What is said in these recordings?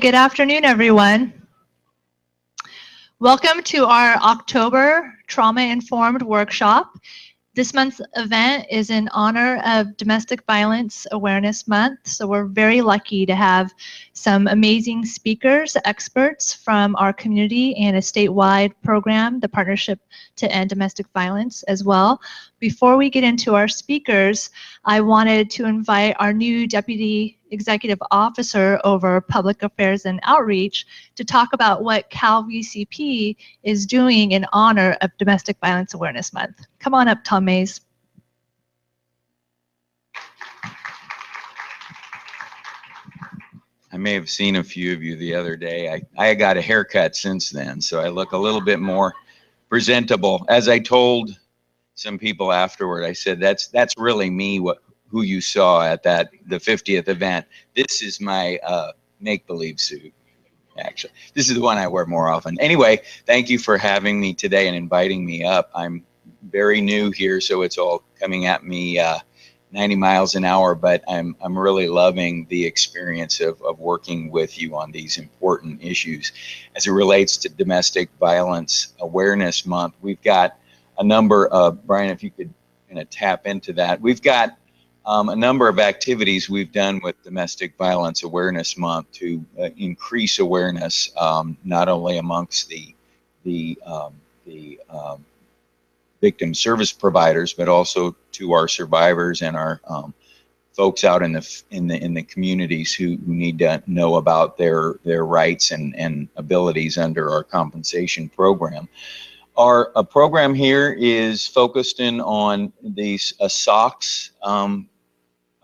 Good afternoon, everyone. Welcome to our October Trauma-Informed Workshop. This month's event is in honor of Domestic Violence Awareness Month, so we're very lucky to have some amazing speakers, experts from our community and a statewide program, the Partnership to End Domestic Violence as well. Before we get into our speakers, I wanted to invite our new Deputy Executive Officer over Public Affairs and Outreach to talk about what CalVCP is doing in honor of Domestic Violence Awareness Month. Come on up, Tom Mays. I may have seen a few of you the other day. I got a haircut since then, so I look a little bit more presentable. As I told some people afterward, I said, that's really me, who you saw at the 50th event. This is my make-believe suit, actually. This is the one I wear more often. Anyway, thank you for having me today and inviting me up. I'm very new here, so it's all coming at me 90 miles an hour, but I'm really loving the experience of working with you on these important issues. As it relates to Domestic Violence Awareness Month, we've got a number of, Brian, if you could kind of tap into that. We've got a number of activities we've done with Domestic Violence Awareness Month to increase awareness, not only amongst the victim service providers, but also to our survivors and our folks out in the communities who need to know about their rights and abilities under our compensation program. Our program here is focused in on these socks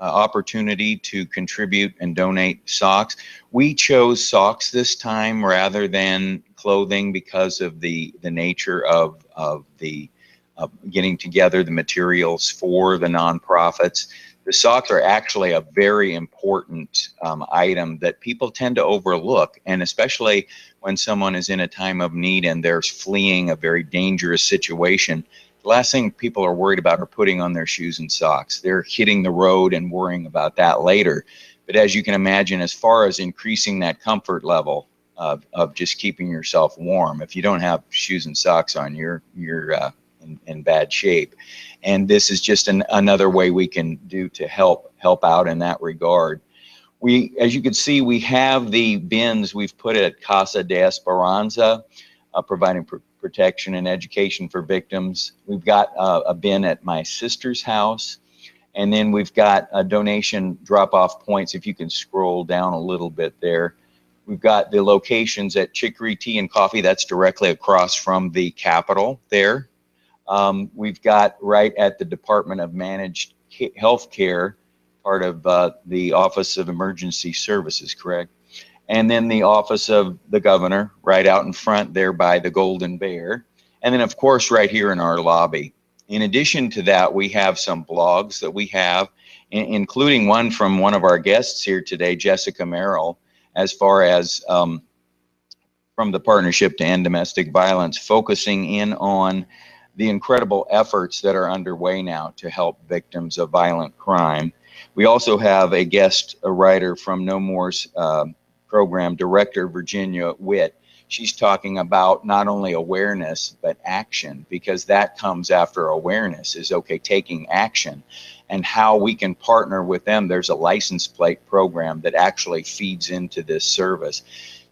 opportunity to contribute and donate socks. We chose socks this time rather than clothing because of the nature of getting together the materials for the nonprofits. The socks are actually a very important item that people tend to overlook, and especially when someone is in a time of need and they're fleeing a very dangerous situation. The last thing people are worried about are putting on their shoes and socks. They're hitting the road and worrying about that later. But as you can imagine, as far as increasing that comfort level of just keeping yourself warm, if you don't have shoes and socks on, you're in bad shape. And this is just another way we can do to help out in that regard. As you can see, we have the bins we've put at Casa de Esperanza, providing protection and education for victims. We've got a bin at my sister's house, and then we've got a donation drop-off points. If you can scroll down a little bit there, we've got the locations at Chicory Tea and Coffee. That's directly across from the Capitol there. We've got right at the Department of Managed Health Care, part of the Office of Emergency Services, correct? And then the Office of the Governor, right out in front there by the Golden Bear. And then, of course, right here in our lobby. In addition to that, we have some blogs that we have, including one from one of our guests here today, Jessica Merrill, as far as from the Partnership to End Domestic Violence, focusing in on the incredible efforts that are underway now to help victims of violent crime. We also have a guest writer from No More's program director, Virginia Witt. She's talking about not only awareness, but action, because that comes after awareness is, okay, taking action, and how we can partner with them. There's a license plate program that actually feeds into this service.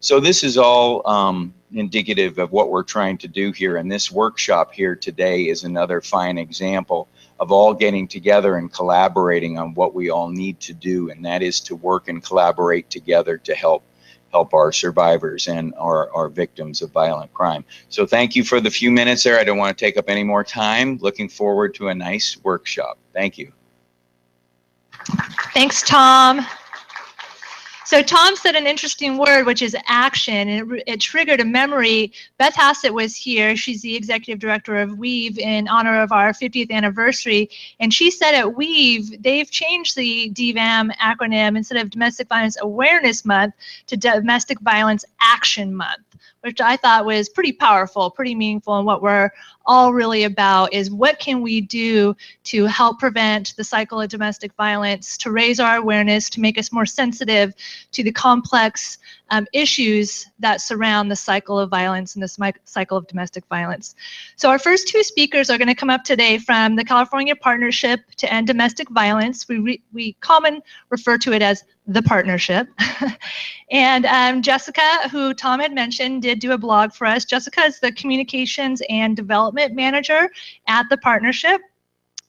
So this is all indicative of what we're trying to do here, and this workshop here today is another fine example of all getting together and collaborating on what we all need to do, and that is to work and collaborate together to help our survivors and our victims of violent crime. So thank you for the few minutes there. I don't want to take up any more time. Looking forward to a nice workshop. Thank you. Thanks, Tom. So Tom said an interesting word, which is action, and it triggered a memory. Beth Hassett was here. She's the executive director of WEAVE in honor of our 50th anniversary. And she said at WEAVE, they've changed the DVAM acronym instead of Domestic Violence Awareness Month to Domestic Violence Action Month, which I thought was pretty powerful, pretty meaningful, and what we're all really about is what can we do to help prevent the cycle of domestic violence, to raise our awareness, to make us more sensitive to the complex issues that surround the cycle of violence and the cycle of domestic violence. So our first two speakers are going to come up today from the California Partnership to End Domestic Violence. We commonly refer to it as the partnership. And Jessica, who Tom had mentioned, did do a blog for us. Jessica is the Communications and Development Manager at the partnership.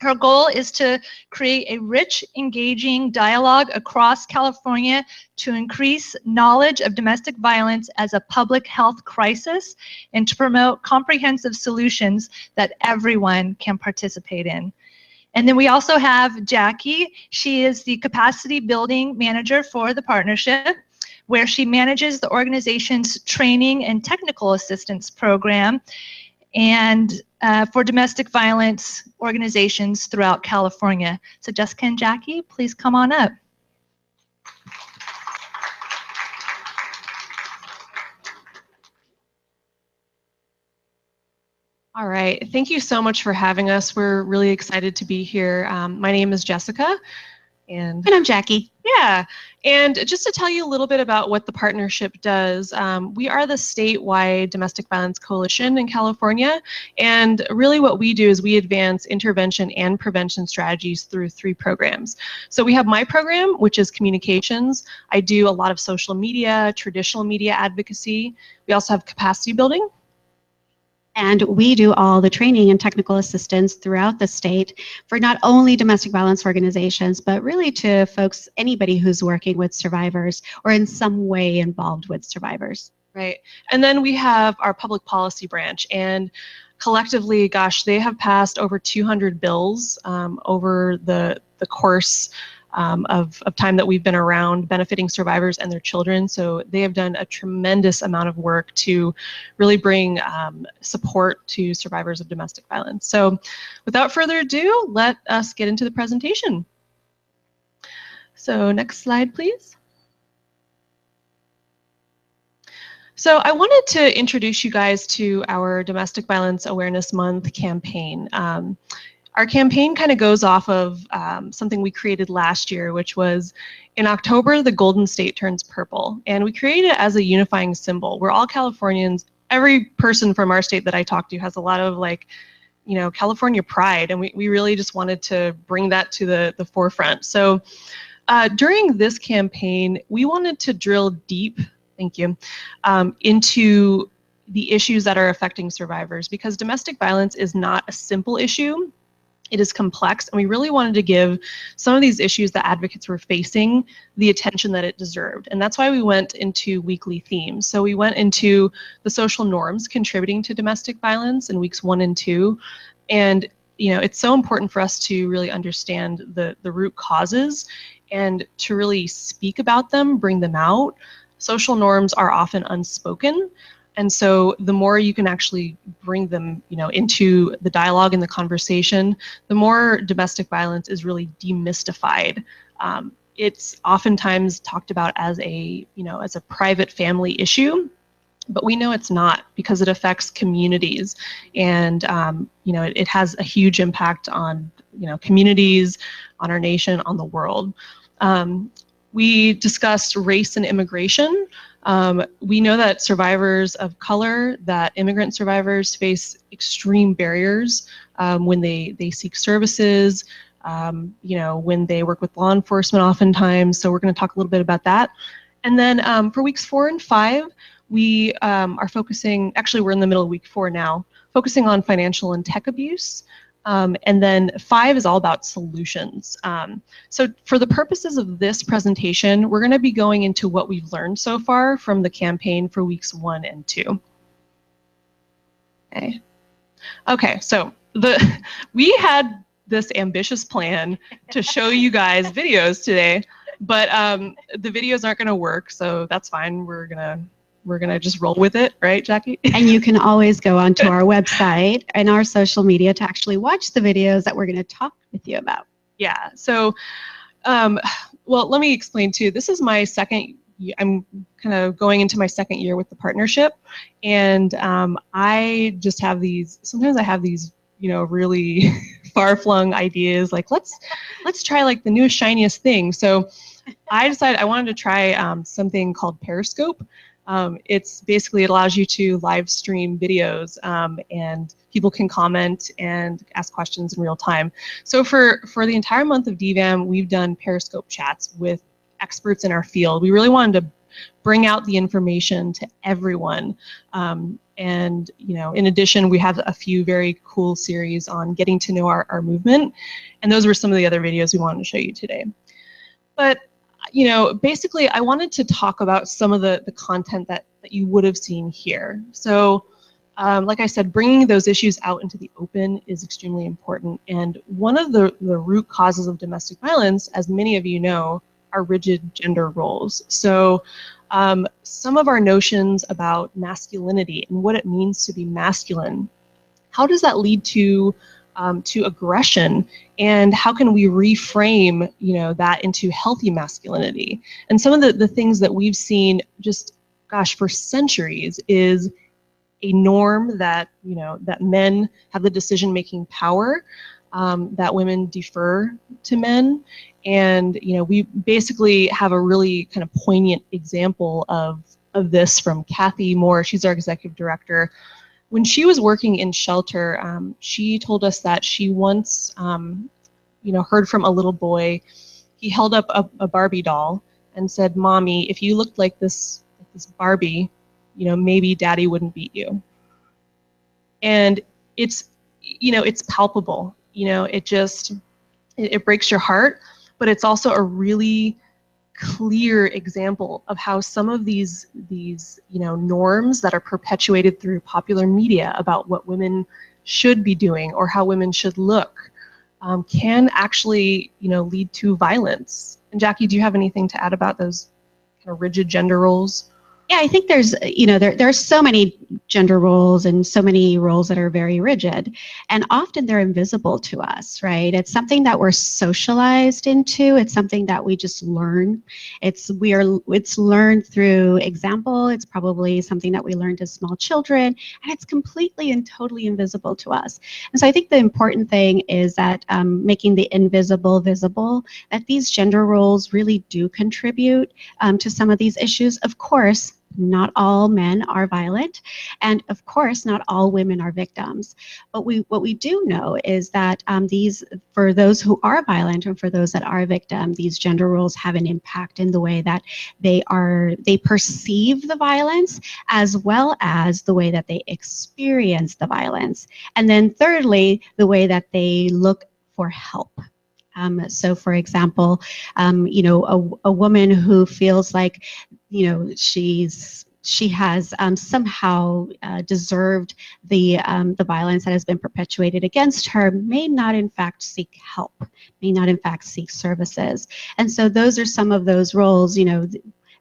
Her goal is to create a rich, engaging dialogue across California to increase knowledge of domestic violence as a public health crisis and to promote comprehensive solutions that everyone can participate in. And then we also have Jackie. She is the Capacity Building Manager for the partnership, where she manages the organization's training and technical assistance program and for domestic violence organizations throughout California. So Jessica and Jackie, please come on up. All right, thank you so much for having us. We're really excited to be here. My name is Jessica. And I'm Jackie. Yeah, and just to tell you a little bit about what the partnership does, we are the statewide domestic violence coalition in California, and really what we do is we advance intervention and prevention strategies through 3 programs. So we have my program, which is communications. I do a lot of social media, traditional media advocacy. We also have capacity building. And we do all the training and technical assistance throughout the state for not only domestic violence organizations, but really to folks, anybody who's working with survivors or in some way involved with survivors. Right. And then we have our public policy branch, and collectively, gosh, they have passed over 200 bills over the course of time that we've been around, benefiting survivors and their children. So they have done a tremendous amount of work to really bring support to survivors of domestic violence. So without further ado, let us get into the presentation. So next slide, please. So I wanted to introduce you guys to our Domestic Violence Awareness Month campaign. Our campaign kind of goes off of something we created last year, which was in October, the Golden State turns purple. And we created it as a unifying symbol. We're all Californians. Every person from our state that I talk to has a lot of California pride. And we really just wanted to bring that to the forefront. So during this campaign, we wanted to drill deep, thank you, into the issues that are affecting survivors, because domestic violence is not a simple issue. It is complex, and we really wanted to give some of these issues that advocates were facing the attention that it deserved. And that's why we went into weekly themes. So we went into the social norms contributing to domestic violence in weeks 1 and 2. And it's so important for us to really understand the root causes and to really speak about them, bring them out. Social norms are often unspoken. And so the more you can actually bring them, into the dialogue and the conversation, the more domestic violence is really demystified. It's oftentimes talked about as a private family issue, but we know it's not, because it affects communities, and it has a huge impact on communities, on our nation, on the world. We discussed race and immigration. We know that survivors of color, that immigrant survivors face extreme barriers when they seek services, when they work with law enforcement oftentimes. So we're going to talk a little bit about that. And then for weeks 4 and 5, we are focusing, actually we're in the middle of week 4 now, focusing on financial and tech abuse. And then 5 is all about solutions. So for the purposes of this presentation, we're going to be going into what we've learned so far from the campaign for weeks 1 and 2. Okay, so we had this ambitious plan to show you guys videos today, but the videos aren't going to work, so that's fine. We're gonna just roll with it, right, Jackie? And you can always go onto our website and our social media to actually watch the videos that we're going to talk with you about. Yeah, so, well, let me explain too. This is my second I'm kind of going into my second year with the partnership, and I just have these. Sometimes I have these, really far-flung ideas, like let's try like the newest shiniest thing. So I decided I wanted to try something called Periscope. It's basically, it allows you to live stream videos, and people can comment and ask questions in real time. So for the entire month of DVAM, we've done Periscope chats with experts in our field. We really wanted to bring out the information to everyone. And in addition, we have a few very cool series on getting to know our movement. And those were some of the other videos we wanted to show you today. But basically, I wanted to talk about some of the content that you would have seen here. So like I said, bringing those issues out into the open is extremely important. And one of the root causes of domestic violence, as many of you know, are rigid gender roles. So some of our notions about masculinity and what it means to be masculine, how does that lead to aggression, and how can we reframe that into healthy masculinity? And some of the things that we've seen, just gosh, for centuries, is a norm that that men have the decision-making power, that women defer to men. And we basically have a really kind of poignant example of this from Kathy Moore. She's our executive director. When she was working in shelter, she told us that she once heard from a little boy. He held up a Barbie doll and said, "Mommy, if you looked like this Barbie, maybe Daddy wouldn't beat you." And it's palpable. It breaks your heart, but it's also a really clear example of how some of these norms that are perpetuated through popular media about what women should be doing or how women should look can actually lead to violence. And Jackie, do you have anything to add about those kind of rigid gender roles? Yeah, I think there's, there are so many gender roles and so many roles that are very rigid, and often they're invisible to us, right? It's something that we're socialized into. It's something that we just learn. It's learned through example. It's probably something that we learned as small children, and it's completely and totally invisible to us. And so I think the important thing is that making the invisible visible, that these gender roles really do contribute to some of these issues. Of course, not all men are violent, and of course, not all women are victims. But what we do know is that for those who are violent and for those that are victim, these gender roles have an impact in the way that they perceive the violence, as well as the way that they experience the violence. And then thirdly, the way that they look for help. So for example, a woman who feels like, she has somehow deserved the violence that has been perpetuated against her may not in fact seek help, may not in fact seek services. And so those are some of those roles,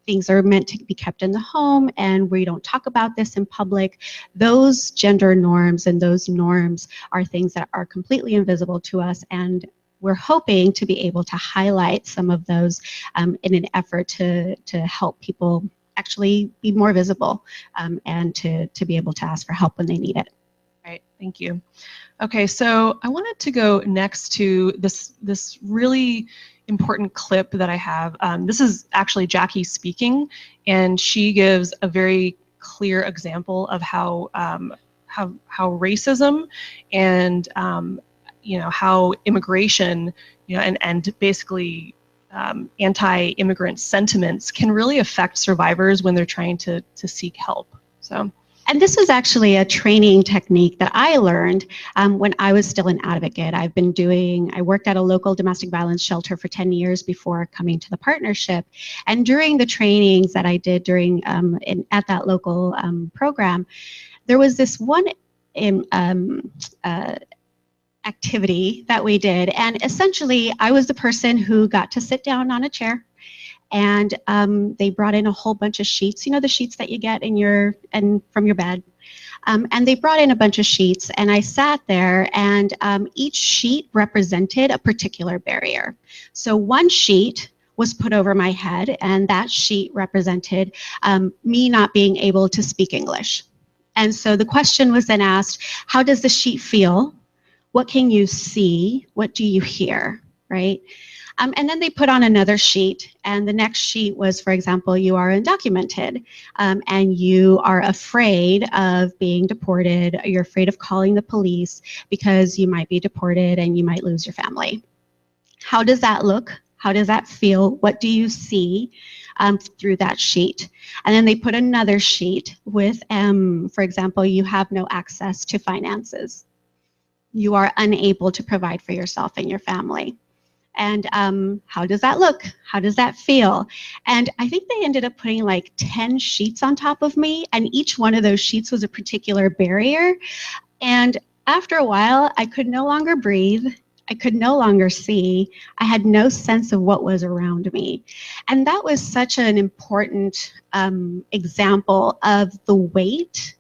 things are meant to be kept in the home, and we don't talk about this in public. Those gender norms and those norms are things that are completely invisible to us, and we're hoping to be able to highlight some of those in an effort to help people actually be more visible and to be able to ask for help when they need it. Right, thank you. Okay, so I wanted to go next to this really important clip that I have. This is actually Jackie speaking, and she gives a very clear example of how racism and how immigration, and basically anti-immigrant sentiments can really affect survivors when they're trying to seek help. And this was actually a training technique that I learned when I was still an advocate. I worked at a local domestic violence shelter for 10 years before coming to the partnership. And during the trainings that I did at that local program, there was this one activity that we did, and essentially I was the person who got to sit down on a chair, and they brought in a whole bunch of sheets, the sheets that you get from your bed, and they brought in a bunch of sheets, and I sat there, and each sheet represented a particular barrier. So one sheet was put over my head, and that sheet represented me not being able to speak English. And so the question was then asked, how does the sheet feel? What can you see? What do you hear, right? And then they put on another sheet, and the next sheet was, for example, you are undocumented, and you are afraid of being deported. You're afraid of calling the police because you might be deported and you might lose your family. How does that look? How does that feel? What do you see through that sheet? And then they put another sheet with, for example, you have no access to finances. You are unable to provide for yourself and your family. And how does that look? How does that feel? And I think they ended up putting like 10 sheets on top of me, and each one of those sheets was a particular barrier. And after a while, I could no longer breathe. I could no longer see. I had no sense of what was around me. And that was such an important example of the weight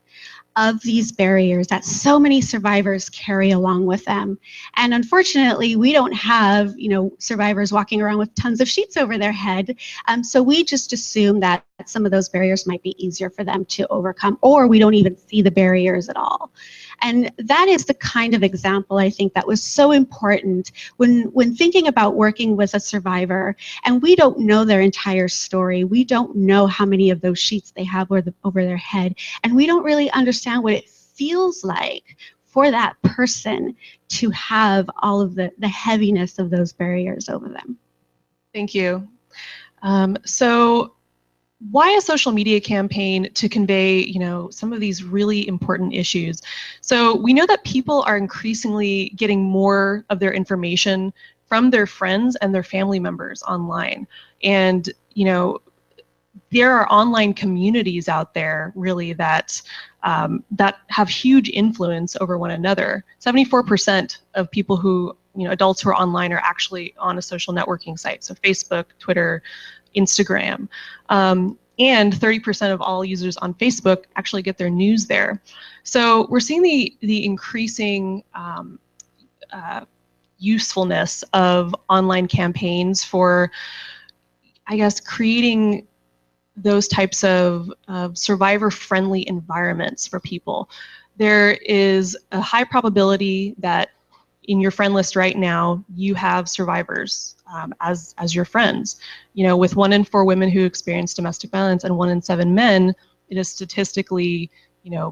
of these barriers that so many survivors carry along with them. And unfortunately, we don't have, survivors walking around with tons of sheets over their head. So we just assume that some of those barriers might be easier for them to overcome, or we don't even see the barriers at all. And that is the kind of example I think that was so important when thinking about working with a survivor, and we don't know their entire story. We don't know how many of those sheets they have over their head, and we don't really understand what it feels like for that person to have all of the heaviness of those barriers over them. Thank you. So why a social media campaign to convey, some of these really important issues? So we know that people are increasingly getting more of their information from their friends and their family members online. And, there are online communities out there really that have huge influence over one another. 74% of people who, adults who are online are actually on a social networking site. So Facebook, Twitter, Instagram. And 30% of all users on Facebook actually get their news there. So we're seeing the increasing usefulness of online campaigns for, I guess, creating those types of survivor-friendly environments for people. There is a high probability that in your friend list right now, you have survivors as your friends. With 1 in 4 women who experience domestic violence and 1 in 7 men, it is statistically,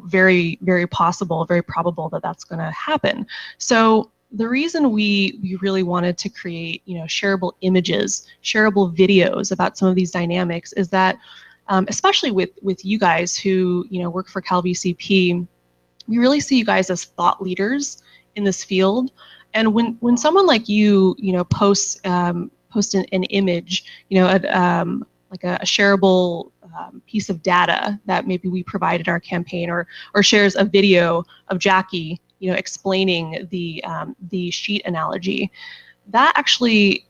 very, very possible, very probable that that's going to happen. So the reason we really wanted to create, shareable images, shareable videos about some of these dynamics is that, especially with you guys who, work for CalVCP, we really see you guys as thought leaders in this field. And when someone like you, posts an image, like a shareable piece of data that maybe we provide in our campaign, or shares a video of Jackie, explaining the sheet analogy, that actually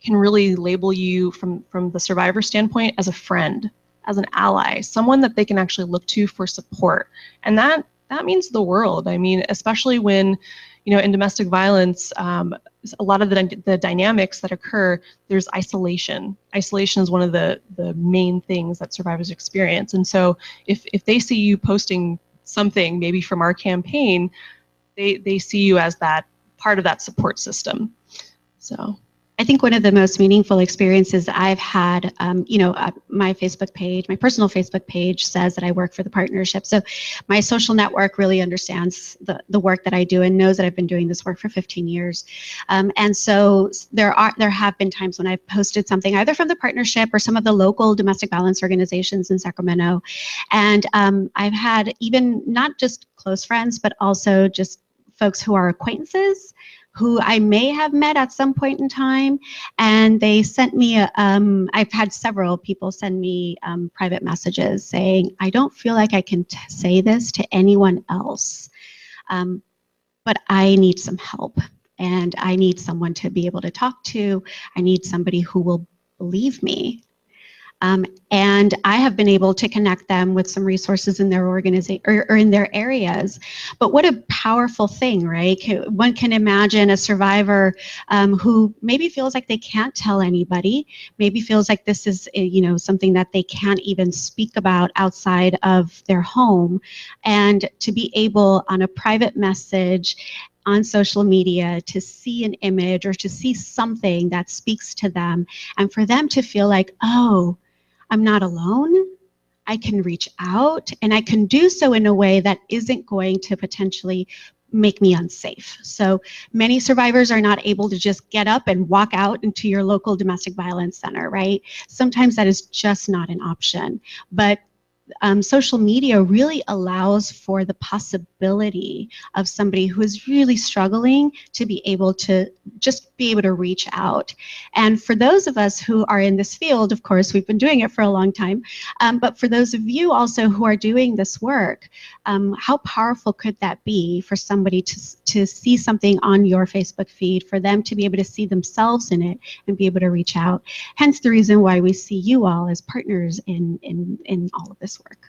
can really label you from the survivor standpoint as a friend, as an ally, someone that they can actually look to for support. And that means the world. I mean, especially when, in domestic violence, a lot of the dynamics that occur, there's isolation. Isolation is one of the main things that survivors experience. And so if they see you posting something maybe from our campaign, they see you as that part of that support system. So I think one of the most meaningful experiences I've had, my Facebook page, my personal Facebook page says that I work for the partnership. So my social network really understands the work that I do and knows that I've been doing this work for 15 years. And so there have been times when I've posted something either from the partnership or some of the local domestic violence organizations in Sacramento. And I've had even not just close friends, but also just folks who are acquaintances who I may have met at some point in time, and they sent me I've had several people send me private messages saying, I don't feel like I can say this to anyone else, but I need some help, and I need someone to be able to talk to. I need somebody who will believe me. And I have been able to connect them with some resources in their organization or in their areas. But what a powerful thing, right? One can imagine a survivor who maybe feels like they can't tell anybody, maybe feels like this is, you know, something that they can't even speak about outside of their home, and to be able on a private message on social media to see an image or to see something that speaks to them, and for them to feel like, oh, I'm not alone. I can reach out, and I can do so in a way that isn't going to potentially make me unsafe. So many survivors are not able to just get up and walk out into your local domestic violence center, right? Sometimes that is just not an option. But social media really allows for the possibility of somebody who is really struggling to be able to just be able to reach out. And for those of us who are in this field, of course, we've been doing it for a long time, but for those of you also who are doing this work, how powerful could that be for somebody to see something on your Facebook feed, for them to be able to see themselves in it and be able to reach out? Hence the reason why we see you all as partners in all of this work.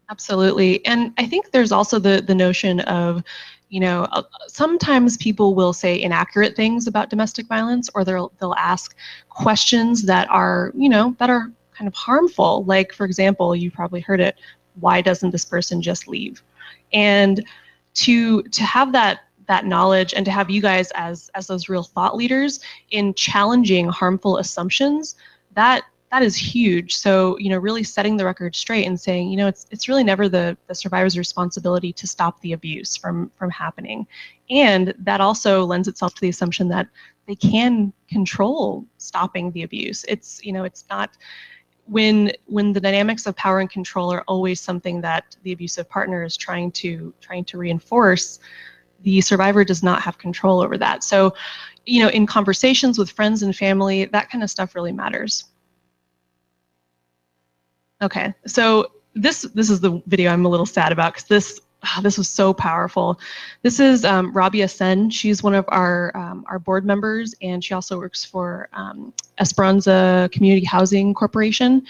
Absolutely. And I think there's also the notion of, you know, sometimes people will say inaccurate things about domestic violence, or they'll ask questions that are, you know, that are kind of harmful. Like, for example, you probably heard it, why doesn't this person just leave? And to have that knowledge, and to have you guys as those real thought leaders in challenging harmful assumptions, that is huge. So, you know, really setting the record straight and saying, you know, it's really never the survivor's responsibility to stop the abuse from happening. And that also lends itself to the assumption that they can control stopping the abuse. It's, you know, it's not, when the dynamics of power and control are always something that the abusive partner is trying to reinforce, the survivor does not have control over that. So, you know, in conversations with friends and family, that kind of stuff really matters. Okay, so this is the video I'm a little sad about, because this was so powerful. This is Rabia Sen. She's one of our board members, and she also works for Esperanza Community Housing Corporation.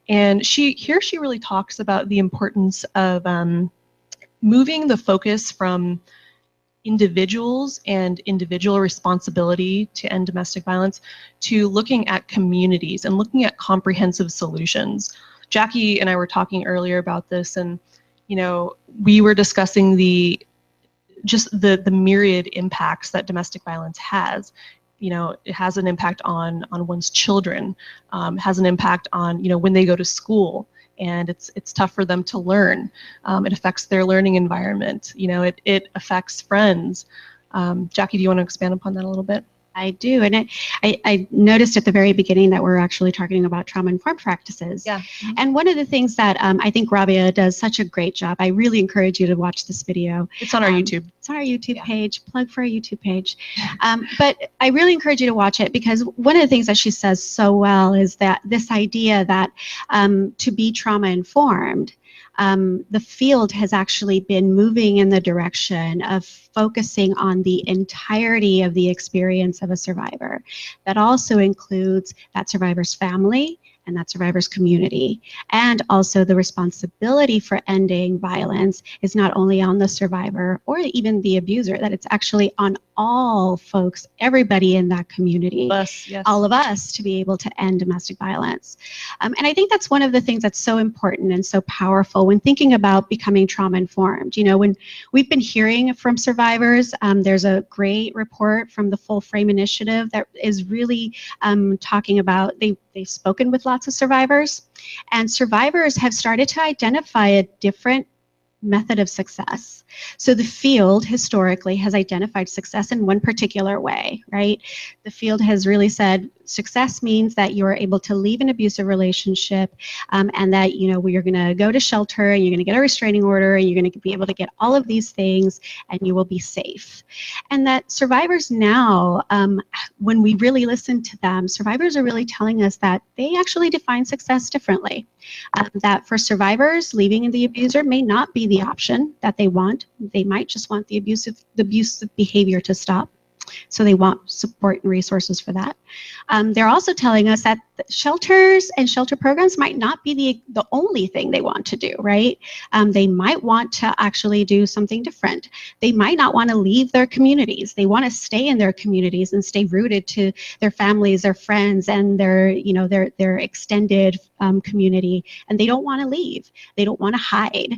And she really talks about the importance of moving the focus from individuals and individual responsibility to end domestic violence to looking at communities and looking at comprehensive solutions. Jackie and I were talking earlier about this, and you know, we were discussing the myriad impacts that domestic violence has. You know, it has an impact on one's children, has an impact on, you know, when they go to school, and it's tough for them to learn. It affects their learning environment. You know, it affects friends. Jackie, do you want to expand upon that a little bit? I do, and I noticed at the very beginning that we're actually talking about trauma-informed practices. Yeah. And one of the things that I think Rabia does such a great job, I really encourage you to watch this video. It's on our YouTube. It's on our YouTube page. Plug for our YouTube page. But I really encourage you to watch it, because one of the things that she says so well is that this idea that to be trauma-informed, the field has actually been moving in the direction of focusing on the entirety of the experience of a survivor. That also includes that survivor's family and that survivor's community. And also the responsibility for ending violence is not only on the survivor or even the abuser, that it's actually on all folks, everybody in that community, all of us, to be able to end domestic violence. And I think that's one of the things that's so important and so powerful when thinking about becoming trauma-informed. You know, when we've been hearing from survivors, there's a great report from the Full Frame Initiative that is really talking about, they've spoken with lots of survivors, and survivors have started to identify a different method of success. So the field historically has identified success in one particular way, right? The field has really said success means that you're able to leave an abusive relationship, and that, you know, you're going to go to shelter, and you're going to get a restraining order, and you're going to be able to get all of these things, and you will be safe. And that survivors now, when we really listen to them, survivors are really telling us that they actually define success differently. That for survivors, leaving the abuser may not be the option that they want. They might just want the abusive behavior to stop. So they want support and resources for that. They're also telling us that shelters and shelter programs might not be the only thing they want to do, right? They might want to actually do something different. They might not want to leave their communities. They want to stay in their communities and stay rooted to their families, their friends, and their, you know, their extended community. And they don't want to leave. They don't want to hide.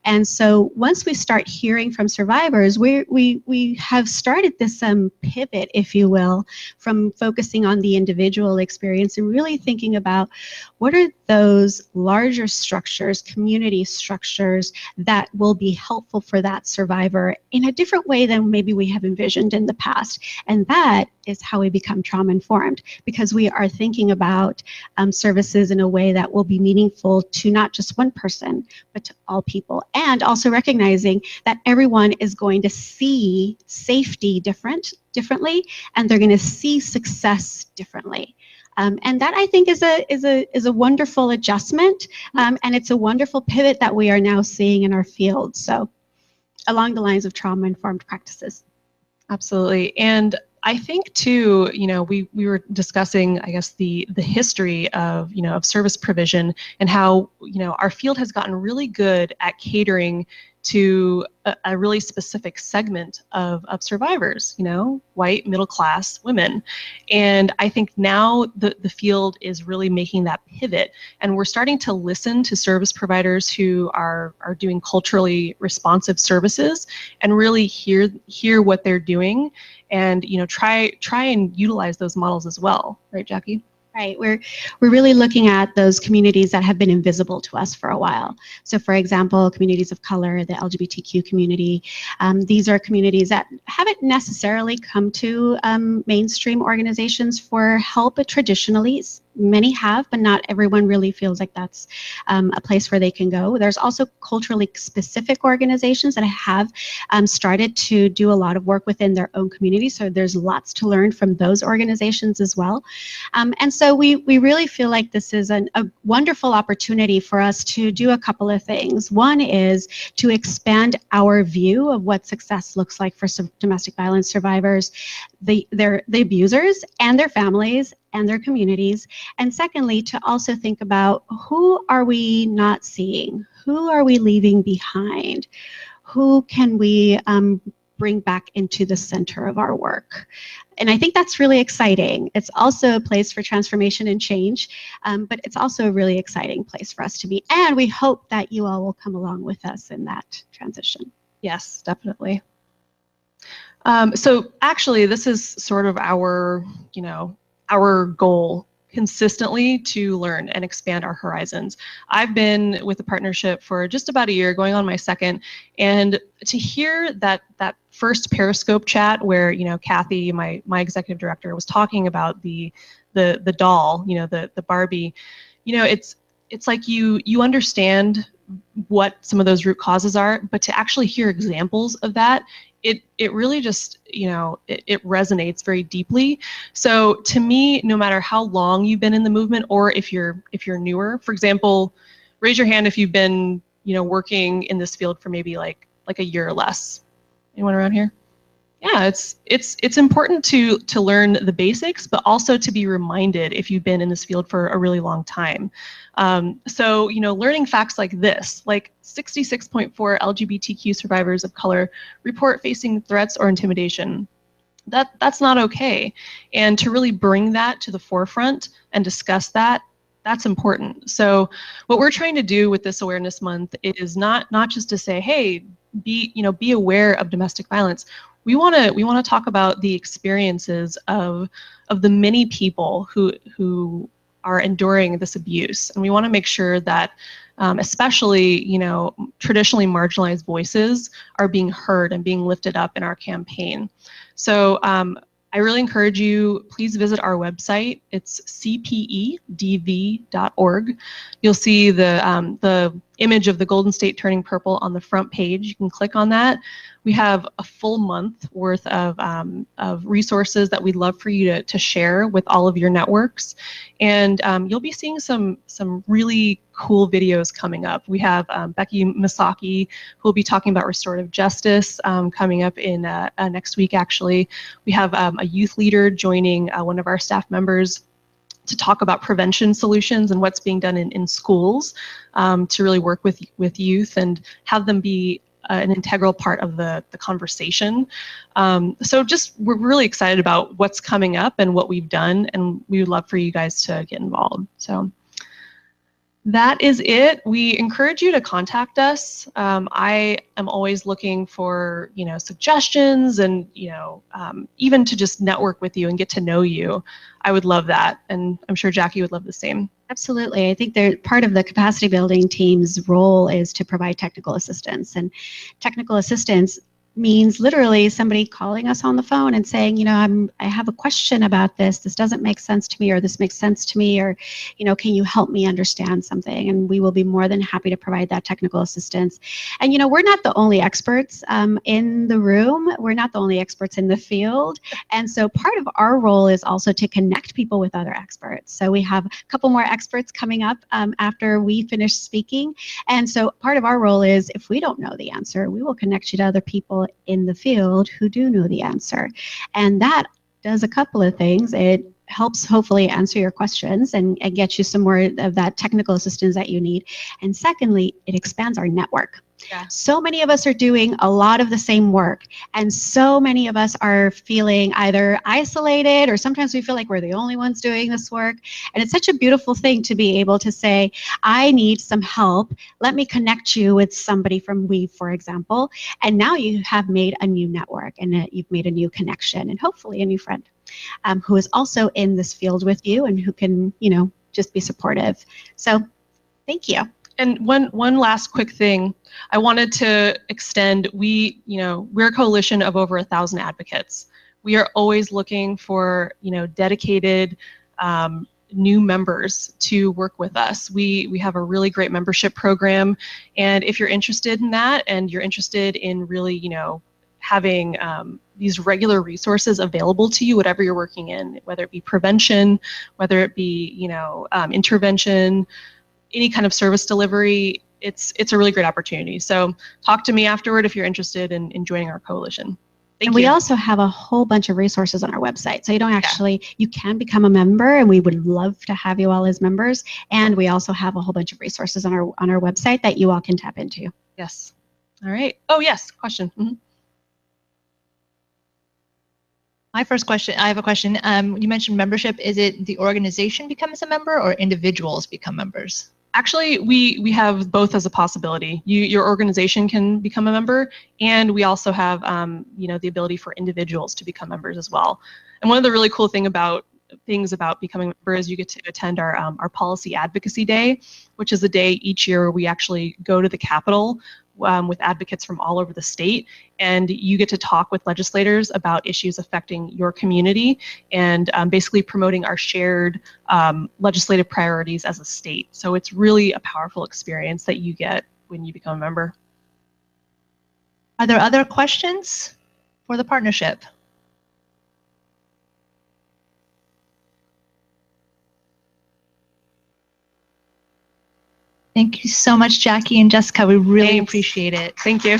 And so once we start hearing from survivors, we have started this pivot, if you will, from focusing on the individual experience and really thinking about what are those larger structures, community structures that will be helpful for that survivor in a different way than maybe we have envisioned in the past. And that is how we become trauma informed, because we are thinking about services in a way that will be meaningful to not just one person, but to all people. And also recognizing that everyone is going to see safety differently, and they're going to see success differently. And that, I think, is a wonderful adjustment, and it's a wonderful pivot that we are now seeing in our field. So, along the lines of trauma-informed practices. Absolutely. And I think too, you know, we were discussing, I guess, the history of, you know, of service provision and how, you know, our field has gotten really good at catering to a really specific segment of survivors, you know, white, middle class women. And I think now the field is really making that pivot, and we're starting to listen to service providers who are doing culturally responsive services and really hear what they're doing, and, you know, try and utilize those models as well. Right, Jackie? Right, we're really looking at those communities that have been invisible to us for a while. So, for example, communities of color, the LGBTQ community. These are communities that haven't necessarily come to mainstream organizations for help traditionally. Many have, but not everyone really feels like that's a place where they can go. There's also culturally specific organizations that have started to do a lot of work within their own community. So there's lots to learn from those organizations as well. And so we really feel like this is a wonderful opportunity for us to do a couple of things. One is to expand our view of what success looks like for some domestic violence survivors, the abusers and their families and their communities. And secondly, to also think about, who are we not seeing? Who are we leaving behind? Who can we bring back into the center of our work? And I think that's really exciting. It's also a place for transformation and change, but it's also a really exciting place for us to be. And we hope that you all will come along with us in that transition. Yes, definitely. So actually, this is sort of our, you know, our goal consistently to learn and expand our horizons. I've been with the partnership for just about a year, going on my second, and to hear that first Periscope chat where, you know, Kathy, my executive director, was talking about the doll, you know, the Barbie, you know, it's like you understand what some of those root causes are, but to actually hear examples of that, it really just, you know, it resonates very deeply. So to me, no matter how long you've been in the movement, or if you're newer, for example, raise your hand if you've been, you know, working in this field for maybe like a year or less. Anyone around here? Yeah, it's important to learn the basics, but also to be reminded if you've been in this field for a really long time. So, you know, learning facts like this, like 66.4 LGBTQ survivors of color report facing threats or intimidation. That's not okay. And to really bring that to the forefront and discuss that, that's important. So what we're trying to do with this awareness month is not just to say, hey, be aware of domestic violence. We want to talk about the experiences of the many people who are enduring this abuse, and we want to make sure that especially, you know, traditionally marginalized voices are being heard and being lifted up in our campaign. So I really encourage you, please visit our website. It's cpedv.org. You'll see the image of the Golden State turning purple on the front page. You can click on that. We have a full month worth of resources that we'd love for you to share with all of your networks. And you'll be seeing some really cool videos coming up. We have Becky Misaki, who will be talking about restorative justice coming up in next week, actually. We have a youth leader joining one of our staff members to talk about prevention solutions and what's being done in schools to really work with youth and have them be an integral part of the conversation. So we're really excited about what's coming up and what we've done, and we would love for you guys to get involved. So that is it. We encourage you to contact us. I am always looking for, suggestions and, even to just network with you and get to know you. I would love that. And I'm sure Jackie would love the same. Absolutely. I think part of the capacity building team's role is to provide technical assistance. And technical assistance means literally somebody calling us on the phone and saying, I have a question about this. This doesn't make sense to me, or this makes sense to me, or, can you help me understand something? And we will be more than happy to provide that technical assistance. And, we're not the only experts in the room. We're not the only experts in the field. And so part of our role is also to connect people with other experts. So we have a couple more experts coming up after we finish speaking. And so part of our role is, if we don't know the answer, we will connect you to other people in the field who do know the answer. And that does a couple of things. It helps hopefully answer your questions and get you some more of that technical assistance that you need. And secondly, it expands our network. Yeah. So many of us are doing a lot of the same work, and so many of us are feeling either isolated, or sometimes we feel like we're the only ones doing this work. And it's such a beautiful thing to be able to say, I need some help. Let me connect you with somebody from Weave, for example. And now you have made a new network, and you've made a new connection, and hopefully a new friend who is also in this field with you and who can, just be supportive. So thank you. And one last quick thing, I wanted to extend, we're a coalition of over 1,000 advocates. We are always looking for, dedicated new members to work with us. We have a really great membership program, and if you're interested in that and you're interested in really, having these regular resources available to you, whatever you're working in, whether it be prevention, whether it be, intervention, any kind of service delivery, it's a really great opportunity. So talk to me afterward if you're interested in joining our coalition. Thank you. We also have a whole bunch of resources on our website. So you don't actually, you can become a member, and we would love to have you all as members. And we also have a whole bunch of resources on our website that you all can tap into. Yes. All right. Oh, yes. Question. Mm-hmm. My first question, I have a question. You mentioned membership. Is it the organization becomes a member or individuals become members? Actually, we have both as a possibility. Your organization can become a member, and we also have the ability for individuals to become members as well. And one of the really cool things about becoming a member is you get to attend our policy advocacy day, which is a day each year where we actually go to the Capitol with advocates from all over the state, and you get to talk with legislators about issues affecting your community and basically promoting our shared legislative priorities as a state. So it's really a powerful experience that you get when you become a member. Are there other questions for the partnership? Thank you so much, Jackie and Jessica. We really appreciate it. Thank you.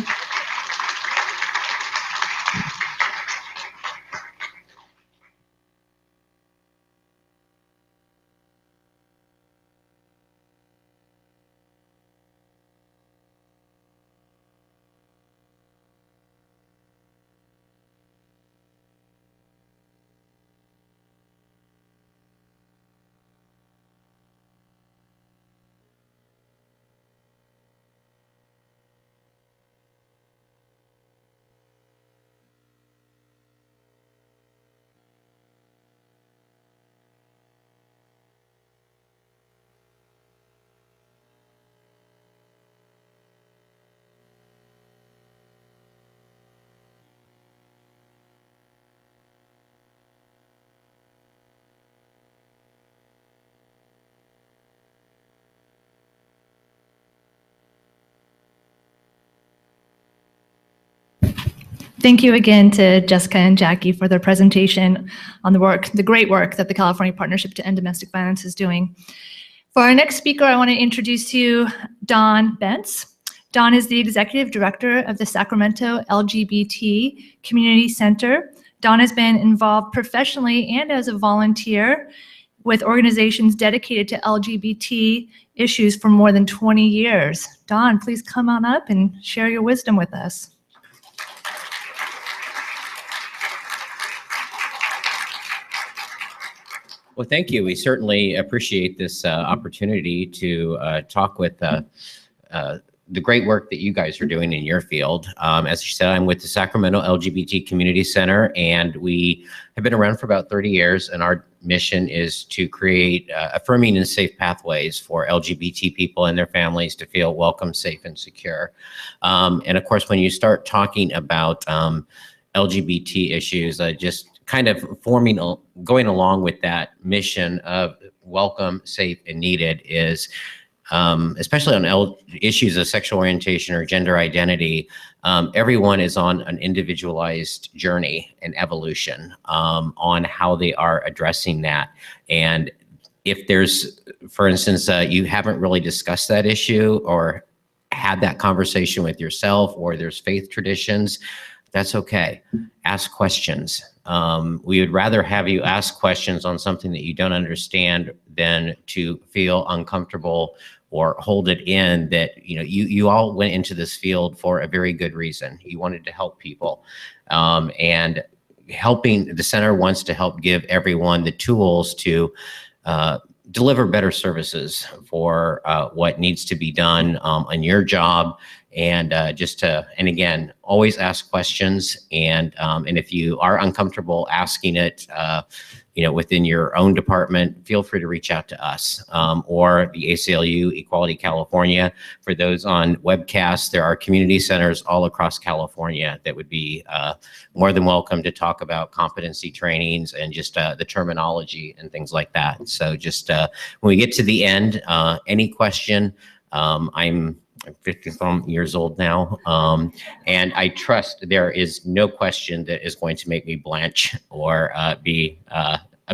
Thank you again to Jessica and Jackie for their presentation on the great work that the California Partnership to End Domestic Violence is doing. For our next speaker, I want to introduce you Dawn Bentz. Dawn is the Executive Director of the Sacramento LGBT Community Center. Dawn has been involved professionally and as a volunteer with organizations dedicated to LGBT issues for more than 20 years. Dawn, please come on up and share your wisdom with us. Well, thank you. We certainly appreciate this opportunity to talk with the great work that you guys are doing in your field. As you said, I'm with the Sacramento LGBT Community Center, and we have been around for about 30 years, and our mission is to create affirming and safe pathways for LGBT people and their families to feel welcome, safe, and secure. And of course, when you start talking about LGBT issues, just kind of going along with that mission of welcome, safe, and needed is, especially on issues of sexual orientation or gender identity, everyone is on an individualized journey and evolution on how they are addressing that. And if there's, for instance, you haven't really discussed that issue or had that conversation with yourself, or there's faith traditions, that's okay. Ask questions. We would rather have you ask questions on something that you don't understand than to feel uncomfortable or hold it in that, you all went into this field for a very good reason. You wanted to help people. And the center wants to help give everyone the tools to deliver better services for what needs to be done on your job. And and again, always ask questions. And if you are uncomfortable asking it, within your own department, feel free to reach out to us or the ACLU Equality California. For those on webcast, there are community centers all across California that would be more than welcome to talk about competency trainings and just the terminology and things like that. So just when we get to the end, any question, I'm 50-some years old now, and I trust there is no question that is going to make me blanch or be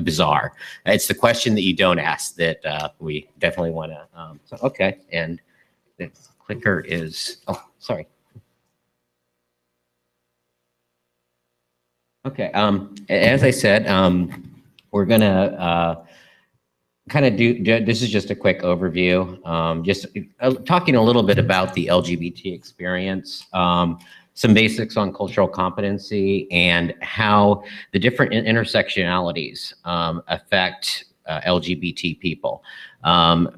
bizarre. It's the question that you don't ask that we definitely want to. Okay, and the clicker is. Oh, sorry. Okay. As I said, we're gonna. Kind of this is just a quick overview, just talking a little bit about the LGBT experience, some basics on cultural competency and how the different intersectionalities affect LGBT people. And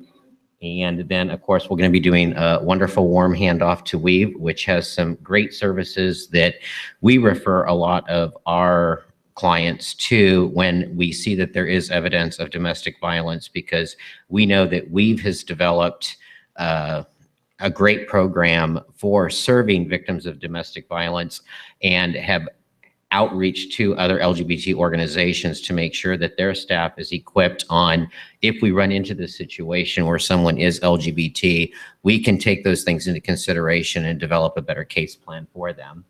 then, of course, we're going to be doing a wonderful warm handoff to Weave, which has some great services that we refer a lot of our clients to when we see that there is evidence of domestic violence, because we know that Weave has developed a great program for serving victims of domestic violence and have outreach to other LGBT organizations to make sure that their staff is equipped on, if we run into this situation where someone is LGBT, we can take those things into consideration and develop a better case plan for them.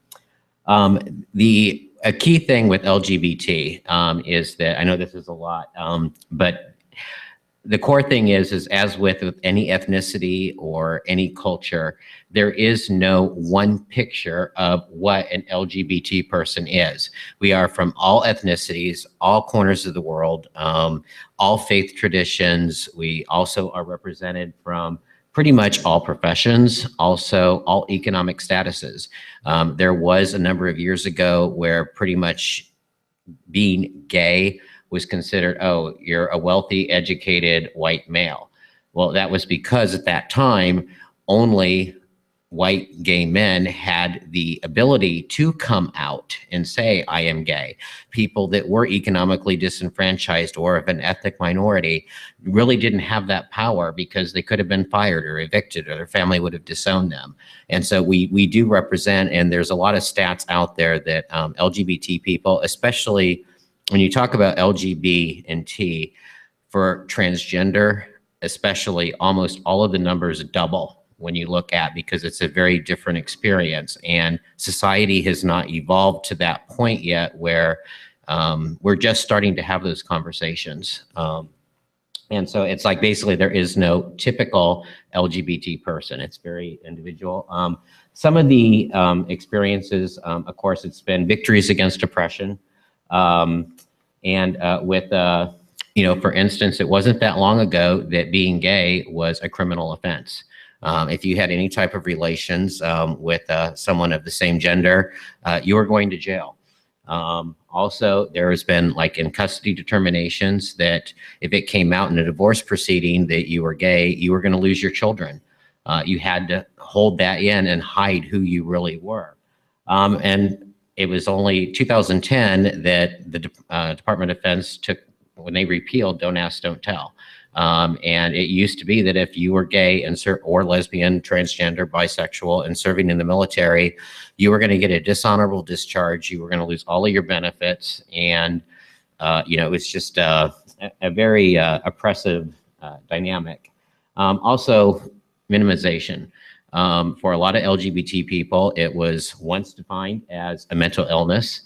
A key thing with LGBT is that, I know this is a lot, but the core thing is as with any ethnicity or any culture, there is no one picture of what an LGBT person is. We are from all ethnicities, all corners of the world, all faith traditions. We also are represented from pretty much all professions, also all economic statuses. There was a number of years ago where pretty much being gay was considered, oh, you're a wealthy, educated white male. Well, that was because at that time, only white gay men had the ability to come out and say, I am gay. People that were economically disenfranchised or of an ethnic minority really didn't have that power because they could have been fired or evicted, or their family would have disowned them. And so we do represent, and there's a lot of stats out there that LGBT people, especially when you talk about LGBT and T, for transgender, especially, almost all of the numbers double when you look at, because it's a very different experience, and society has not evolved to that point yet where we're just starting to have those conversations. And so it's like basically there is no typical LGBT person. It's very individual. Some of the experiences, of course, it's been victories against oppression. With, for instance, it wasn't that long ago that being gay was a criminal offense. If you had any type of relations with someone of the same gender, you were going to jail. Also, there has been like in custody determinations that if it came out in a divorce proceeding that you were gay, you were going to lose your children. You had to hold that in and hide who you really were. And it was only 2010 that the Department of Defense took, when they repealed Don't Ask, Don't Tell. And it used to be that if you were gay and or lesbian, transgender, bisexual, and serving in the military, you were going to get a dishonorable discharge. You were going to lose all of your benefits, and it was just a very oppressive dynamic. Also, minimization. For a lot of LGBT people, it was once defined as a mental illness.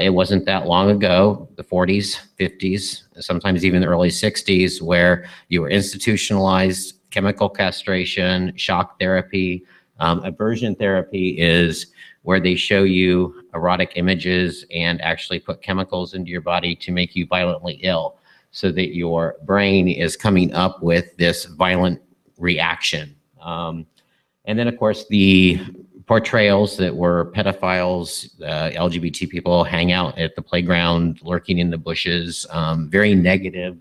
It wasn't that long ago, the 40s, 50s, sometimes even the early 60s, where you were institutionalized. Chemical castration, shock therapy, aversion therapy is where they show you erotic images and actually put chemicals into your body to make you violently ill so that your brain is coming up with this violent reaction. And then, of course, the portrayals that were pedophiles, LGBT people hang out at the playground, lurking in the bushes, very negative.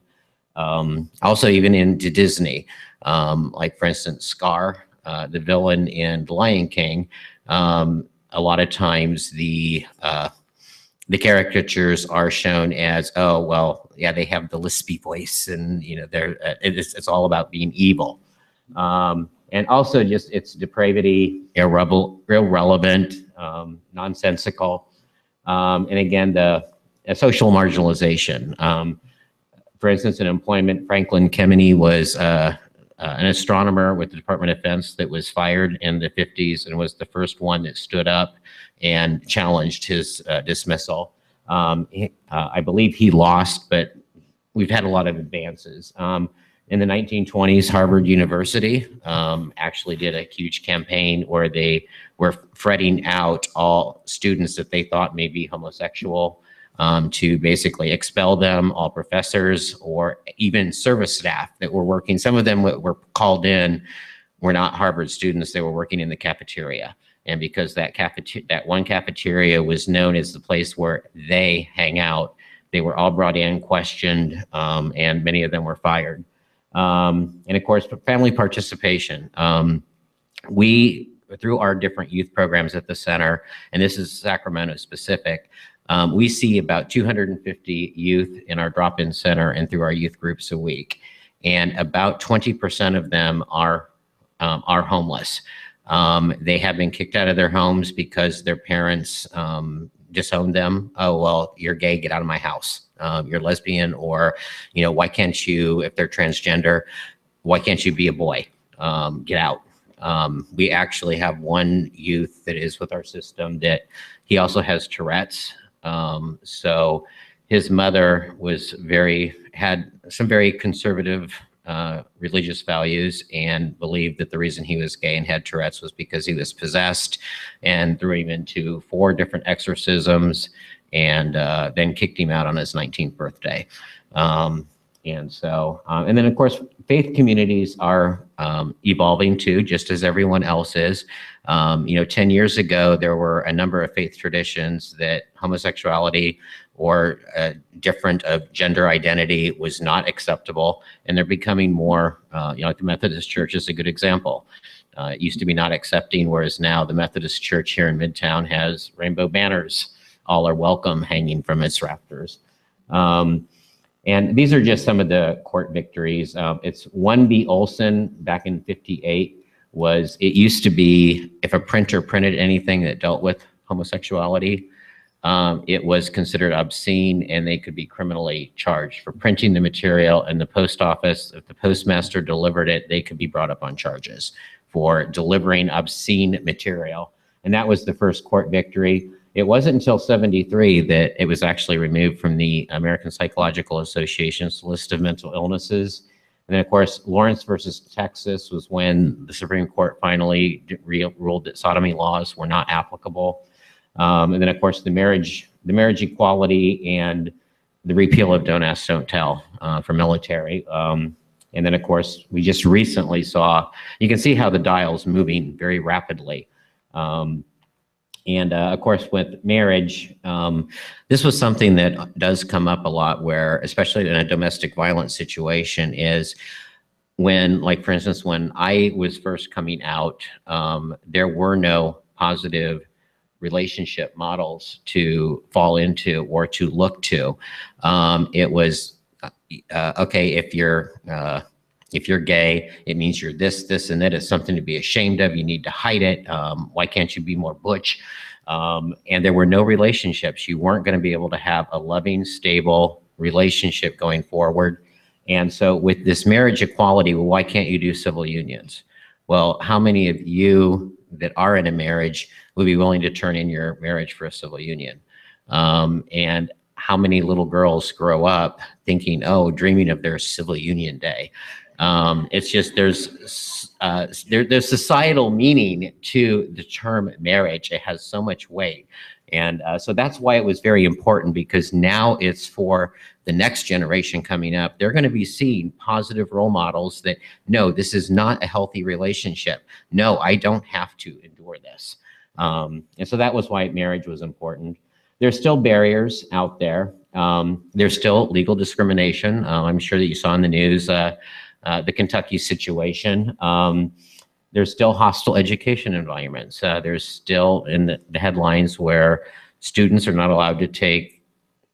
Also, even into Disney, like for instance, Scar, the villain in The Lion King. A lot of times the caricatures are shown as, oh well, yeah, they have the lispy voice, and it's all about being evil. And also just its depravity, irrelevant, nonsensical, and again, the social marginalization. For instance, in employment, Franklin Kemeny was an astronomer with the Department of Defense that was fired in the 50s and was the first one that stood up and challenged his dismissal. I believe he lost, but we've had a lot of advances. In the 1920s, Harvard University actually did a huge campaign where they were fretting out all students that they thought may be homosexual to basically expel them, all professors or even service staff that were working. Some of them were called in, were not Harvard students, they were working in the cafeteria. And because that one cafeteria was known as the place where they hang out, they were all brought in, questioned, and many of them were fired. And of course, family participation. We, through our different youth programs at the center, and this is Sacramento specific, we see about 250 youth in our drop-in center and through our youth groups a week. And about 20% of them are homeless. They have been kicked out of their homes because their parents disowned them. Oh, well, you're gay, get out of my house. You're lesbian, or, why can't you, if they're transgender, why can't you be a boy? Get out. We actually have one youth that is with our system that he also has Tourette's. So his mother had some very conservative religious values and believed that the reason he was gay and had Tourette's was because he was possessed, and threw him into 4 different exorcisms, and then kicked him out on his 19th birthday. And then of course, faith communities are evolving too, just as everyone else is. 10 years ago, there were a number of faith traditions that homosexuality or different of gender identity was not acceptable, and they're becoming more, like the Methodist Church is a good example. It used to be not accepting, whereas now the Methodist Church here in Midtown has rainbow banners, all are welcome, hanging from its rafters. And these are just some of the court victories. It's 1B Olson back in '58 it used to be if a printer printed anything that dealt with homosexuality, it was considered obscene and they could be criminally charged for printing the material. In the post office, if the postmaster delivered it, they could be brought up on charges for delivering obscene material. And that was the first court victory. It wasn't until '73 that it was actually removed from the American Psychological Association's list of mental illnesses. And then, of course, Lawrence versus Texas was when the Supreme Court finally ruled that sodomy laws were not applicable. And then, of course, the marriage equality and the repeal of Don't Ask, Don't Tell for military. And then, of course, we just recently saw, you can see how the dial's moving very rapidly. And of course, with marriage, this was something that does come up a lot where, especially in a domestic violence situation, is when, like, for instance, when I was first coming out, there were no positive relationship models to fall into or to look to. It was, okay, if you're gay, it means you're this, and that. It's something to be ashamed of. You need to hide it. Why can't you be more butch? And there were no relationships. You weren't going to be able to have a loving, stable relationship going forward. And so with this marriage equality, well, why can't you do civil unions? Well, how many of you that are in a marriage would be willing to turn in your marriage for a civil union? And how many little girls grow up thinking, oh, dreaming of their civil union day? It's just there's societal meaning to the term marriage. It has so much weight. And so that's why it was very important, because now it's for the next generation coming up. They're going to be seeing positive role models that, no, this is not a healthy relationship. No, I don't have to endure this. And so that was why marriage was important. There's still barriers out there. There's still legal discrimination. I'm sure that you saw in the news the Kentucky situation. There's still hostile education environments. There's still in the headlines where students are not allowed to take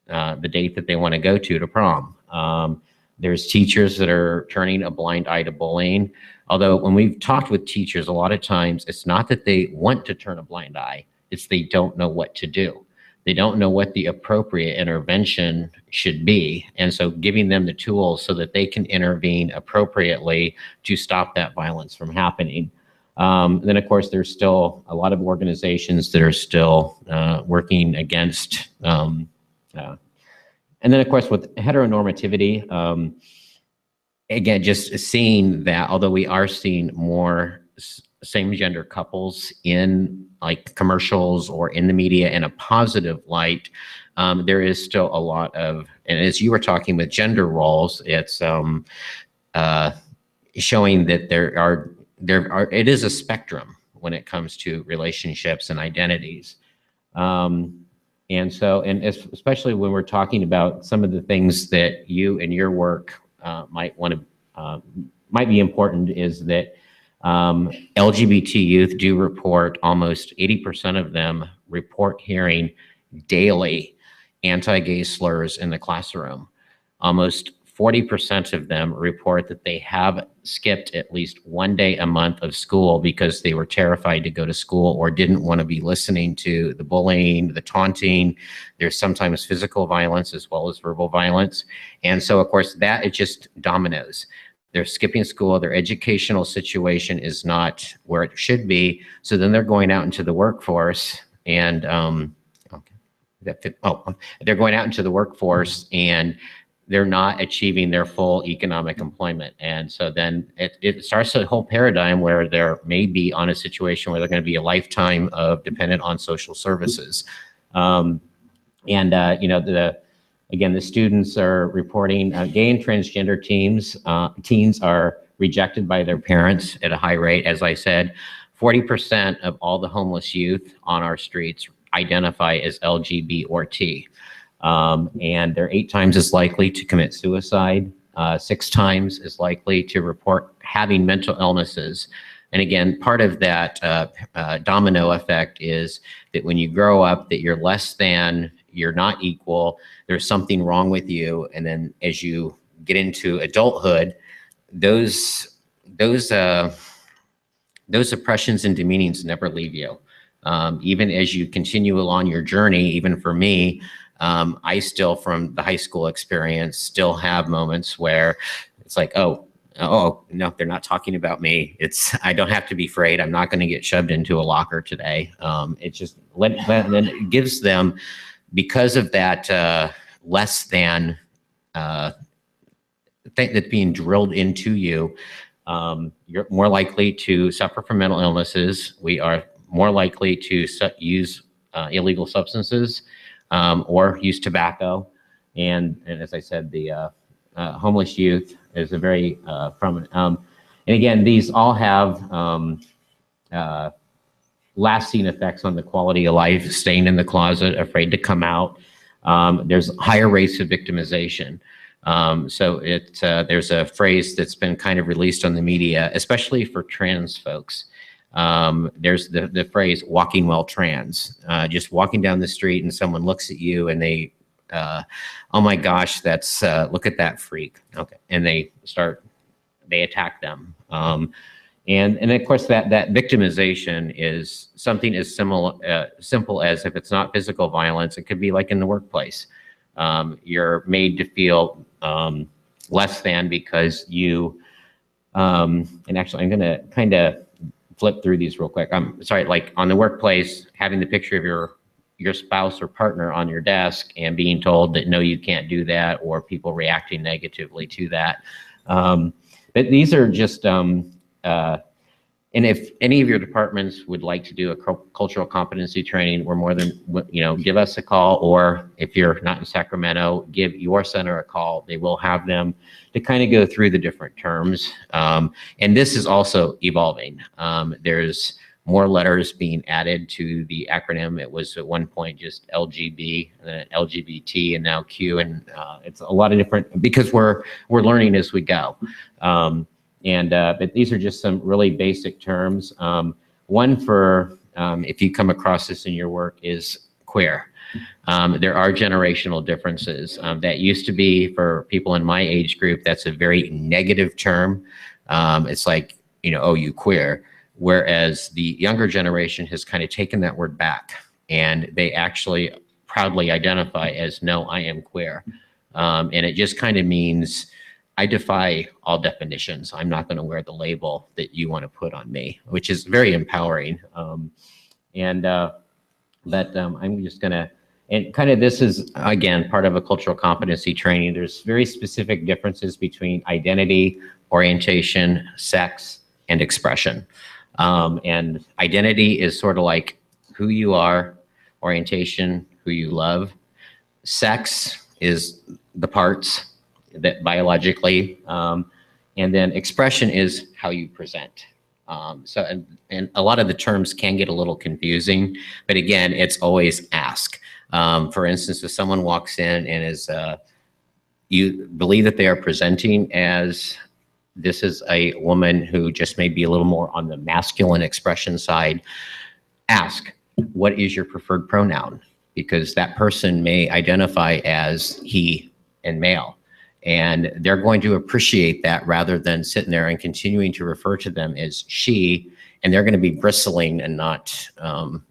the date that they want to go to prom. There's teachers that are turning a blind eye to bullying. Although when we've talked with teachers, a lot of times it's not that they want to turn a blind eye, it's they don't know what to do. They don't know what the appropriate intervention should be. And so giving them the tools so that they can intervene appropriately to stop that violence from happening. Then, of course, there's still a lot of organizations that are still working against. And then, of course, with heteronormativity, again, just seeing that, although we are seeing more same-gender couples in like commercials or in the media in a positive light, there is still a lot of, and as you were talking with gender roles, it's showing that it is a spectrum when it comes to relationships and identities. And so, and especially when we're talking about some of the things that you and your work might be important, is that LGBT youth do report, almost 80% of them report hearing daily anti-gay slurs in the classroom. Almost 40% of them report that they have skipped at least one day a month of school because they were terrified to go to school or didn't want to be listening to the bullying, the taunting. There's sometimes physical violence as well as verbal violence. And so, of course, that it just dominoes. They're skipping school, their educational situation is not where it should be. So then they're going out into the workforce and they're going out into the workforce and they're not achieving their full economic employment. And so then it starts a whole paradigm where they're maybe on a situation where they're going to be a lifetime of dependent on social services. Again, the students are reporting gay and transgender teens are rejected by their parents at a high rate. As I said, 40% of all the homeless youth on our streets identify as LGBT or T. And they're 8 times as likely to commit suicide, 6 times as likely to report having mental illnesses. And again, part of that domino effect is that when you grow up, that you're less than, you're not equal, there's something wrong with you. And then as you get into adulthood, those oppressions and demeanings never leave you. Even as you continue along your journey, even for me, I still, from the high school experience, still have moments where it's like, oh, oh, no, they're not talking about me. I don't have to be afraid. I'm not going to get shoved into a locker today. It just, then it gives them, because of that less than thing that's being drilled into you, you're more likely to suffer from mental illnesses. We are more likely to use illegal substances or use tobacco. And as I said, the homeless youth is a very prominent. And again, these all have lasting effects on the quality of life, staying in the closet, afraid to come out. There's higher rates of victimization. So there's a phrase that's been kind of released on the media, especially for trans folks. There's the phrase walking while trans, just walking down the street and someone looks at you and they, oh my gosh, that's, look at that freak. Okay. And they attack them. And of course that victimization is something as simple as, if it's not physical violence, it could be like in the workplace. You're made to feel less than because you, and actually I'm gonna kind of flip through these real quick. I'm sorry, like on the workplace, having the picture of your spouse or partner on your desk and being told that no, you can't do that, or people reacting negatively to that. But these are just, and if any of your departments would like to do a cultural competency training, we're more than, give us a call, or if you're not in Sacramento, give your center a call. They will have them to kind of go through the different terms. And this is also evolving. There's more letters being added to the acronym. It was at one point just LGB, and then LGBT, and now Q, and it's a lot of different, because we're learning as we go. But these are just some really basic terms. One for, if you come across this in your work, is queer. There are generational differences. That used to be, for people in my age group, that's a very negative term. It's like, oh, you queer. Whereas the younger generation has kind of taken that word back, and they actually proudly identify as, no, I am queer. And it just kind of means, I defy all definitions. I'm not going to wear the label that you want to put on me, which is very empowering. I'm just going to, and kind of this is, again, part of a cultural competency training. There's very specific differences between identity, orientation, sex, and expression. And identity is sort of like who you are, orientation, who you love. Sex is the parts that biologically, and then expression is how you present. And a lot of the terms can get a little confusing, but again, it's always ask. For instance, if someone walks in and is, you believe that they are presenting as, this is a woman who just may be a little more on the masculine expression side, ask, what is your preferred pronoun? Because that person may identify as he and male. And they're going to appreciate that, rather than sitting there and continuing to refer to them as she, and they're going to be bristling and not,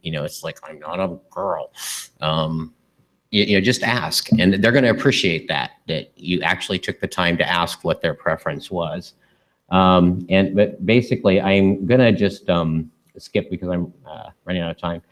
it's like, I'm not a girl. Just ask, and they're going to appreciate that you actually took the time to ask what their preference was. But basically, I'm going to just skip because I'm running out of time.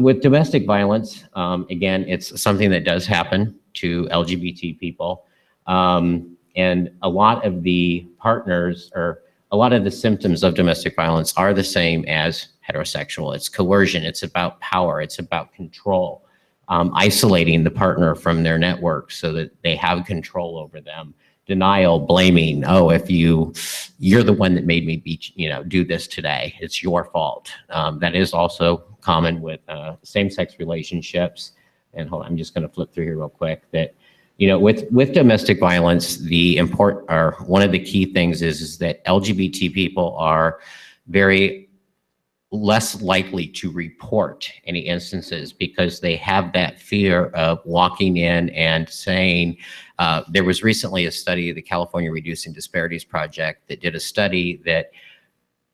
With domestic violence, again, it's something that does happen to LGBT people. And a lot of the partners, or a lot of the symptoms of domestic violence, are the same as heterosexual. It's coercion, it's about power, it's about control, isolating the partner from their network so that they have control over them, denial, blaming, oh, if you're the one that made me do this today, it's your fault. That is also common with same-sex relationships. And hold on, I'm just going to flip through here real quick. That with domestic violence, one of the key things is that LGBT people are very less likely to report any instances, because they have that fear of walking in and saying, there was recently a study, the California Reducing Disparities Project, that did a study that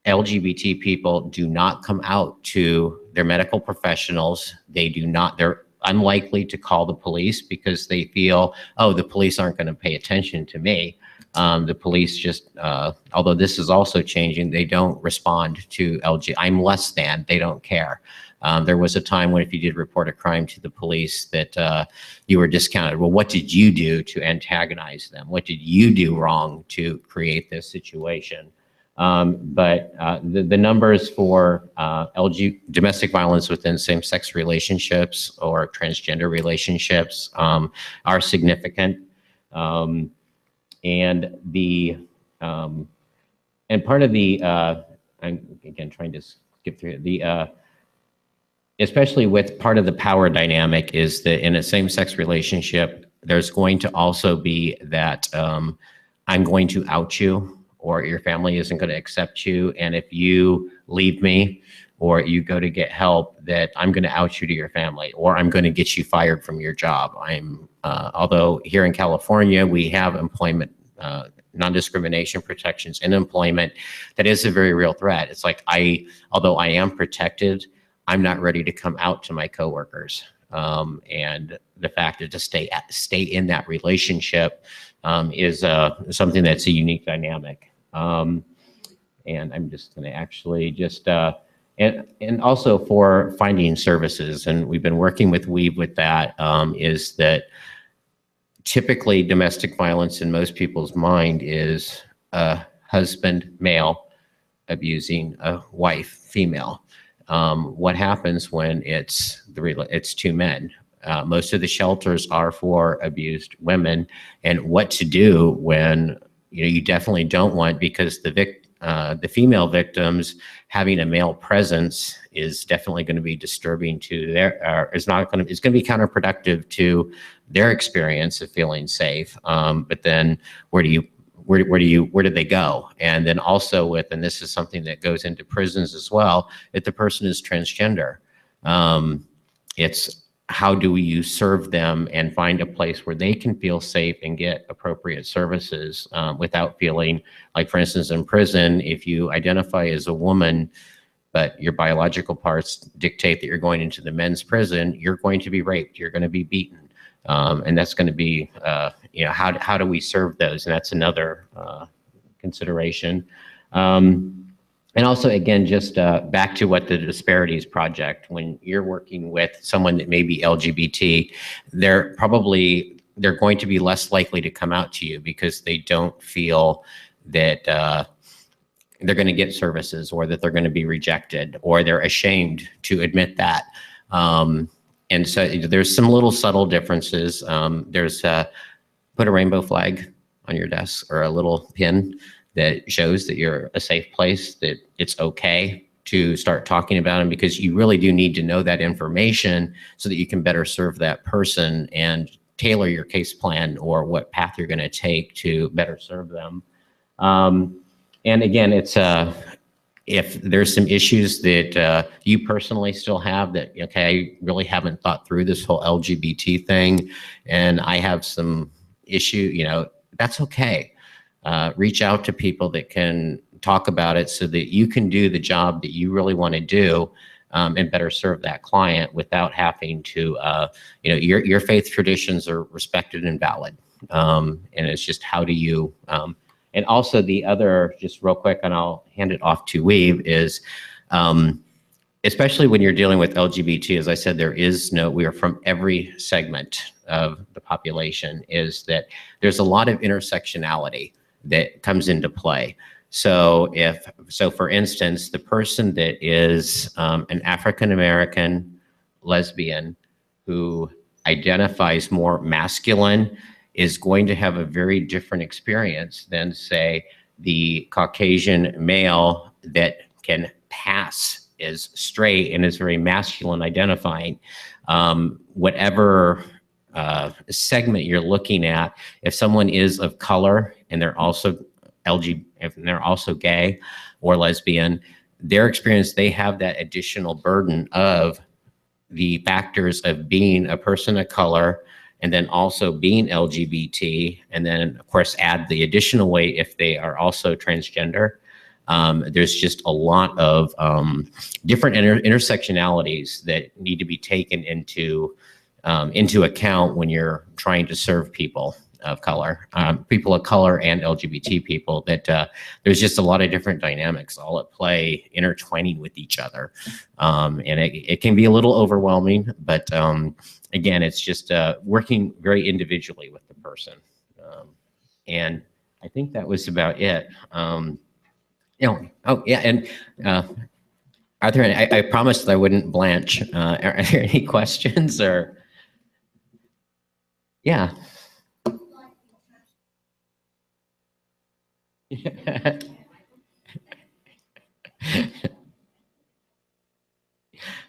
LGBT people do not come out to their medical professionals. They're unlikely to call the police because they feel, oh, the police aren't going to pay attention to me. The police just, although this is also changing, they don't respond to I'm less than, they don't care. There was a time when if you did report a crime to the police that you were discounted. Well, what did you do to antagonize them? What did you do wrong to create this situation? But the numbers for domestic violence within same-sex relationships or transgender relationships are significant. And part of the, I'm again trying to skip through the, especially with part of the power dynamic is that in a same-sex relationship, there's going to also be that I'm going to out you, or your family isn't going to accept you. And if you leave me or you go to get help, that I'm going to out you to your family, or I'm going to get you fired from your job. Although here in California, we have employment non-discrimination protections in employment, that is a very real threat. It's like, although I am protected, I'm not ready to come out to my coworkers. And the fact that to stay in that relationship is something that's a unique dynamic. And I'm just going to actually just, and also for finding services, and we've been working with Weave with that, is that typically domestic violence in most people's mind is a husband, male, abusing a wife, female. What happens when it's two men? Most of the shelters are for abused women, and what to do when you definitely don't want, because the female victims having a male presence is definitely going to be disturbing to it's going to be counterproductive to their experience of feeling safe. But then where do they go? And then also and this is something that goes into prisons as well, if the person is transgender, it's how do you serve them and find a place where they can feel safe and get appropriate services without feeling like, for instance, in prison, if you identify as a woman, but your biological parts dictate that you're going into the men's prison, you're going to be raped, you're going to be beaten. And that's going to be, how do we serve those? And that's another consideration. And also, again, just back to what the Disparities Project, when you're working with someone that may be LGBT, they're going to be less likely to come out to you because they don't feel that they're going to get services, or that they're going to be rejected, or they're ashamed to admit that. And so there's some little subtle differences. There's put a rainbow flag on your desk, or a little pin that shows that you're a safe place, that it's okay to start talking about them, because you really do need to know that information so that you can better serve that person and tailor your case plan or what path you're going to take to better serve them. And again, it's if there's some issues that you personally still have that, okay, I really haven't thought through this whole LGBT thing, and I have some issue, that's okay. Reach out to people that can talk about it so that you can do the job that you really want to do, and better serve that client without having to, your faith traditions are respected and valid. And it's just, how do you, and also the other, just real quick, and I'll hand it off to Weave, is especially when you're dealing with LGBT, as I said, we are from every segment of the population, is that there's a lot of intersectionality that comes into play. So for instance, the person that is an African-American lesbian who identifies more masculine is going to have a very different experience than, say, the Caucasian male that can pass as straight and is very masculine identifying. Whatever segment you're looking at, if someone is of color and they're also if they're also gay or lesbian, their experience, they have that additional burden of the factors of being a person of color, and then also being LGBT, and then of course add the additional weight if they are also transgender. There's just a lot of different intersectionalities that need to be taken into account when you're trying to serve people. of color, people of color and LGBT people, that there's just a lot of different dynamics all at play, intertwining with each other. And it can be a little overwhelming, but again, it's just working very individually with the person. And I think that was about it. Oh yeah, and are there any, I promised I wouldn't blanch. Are there any questions or? Yeah.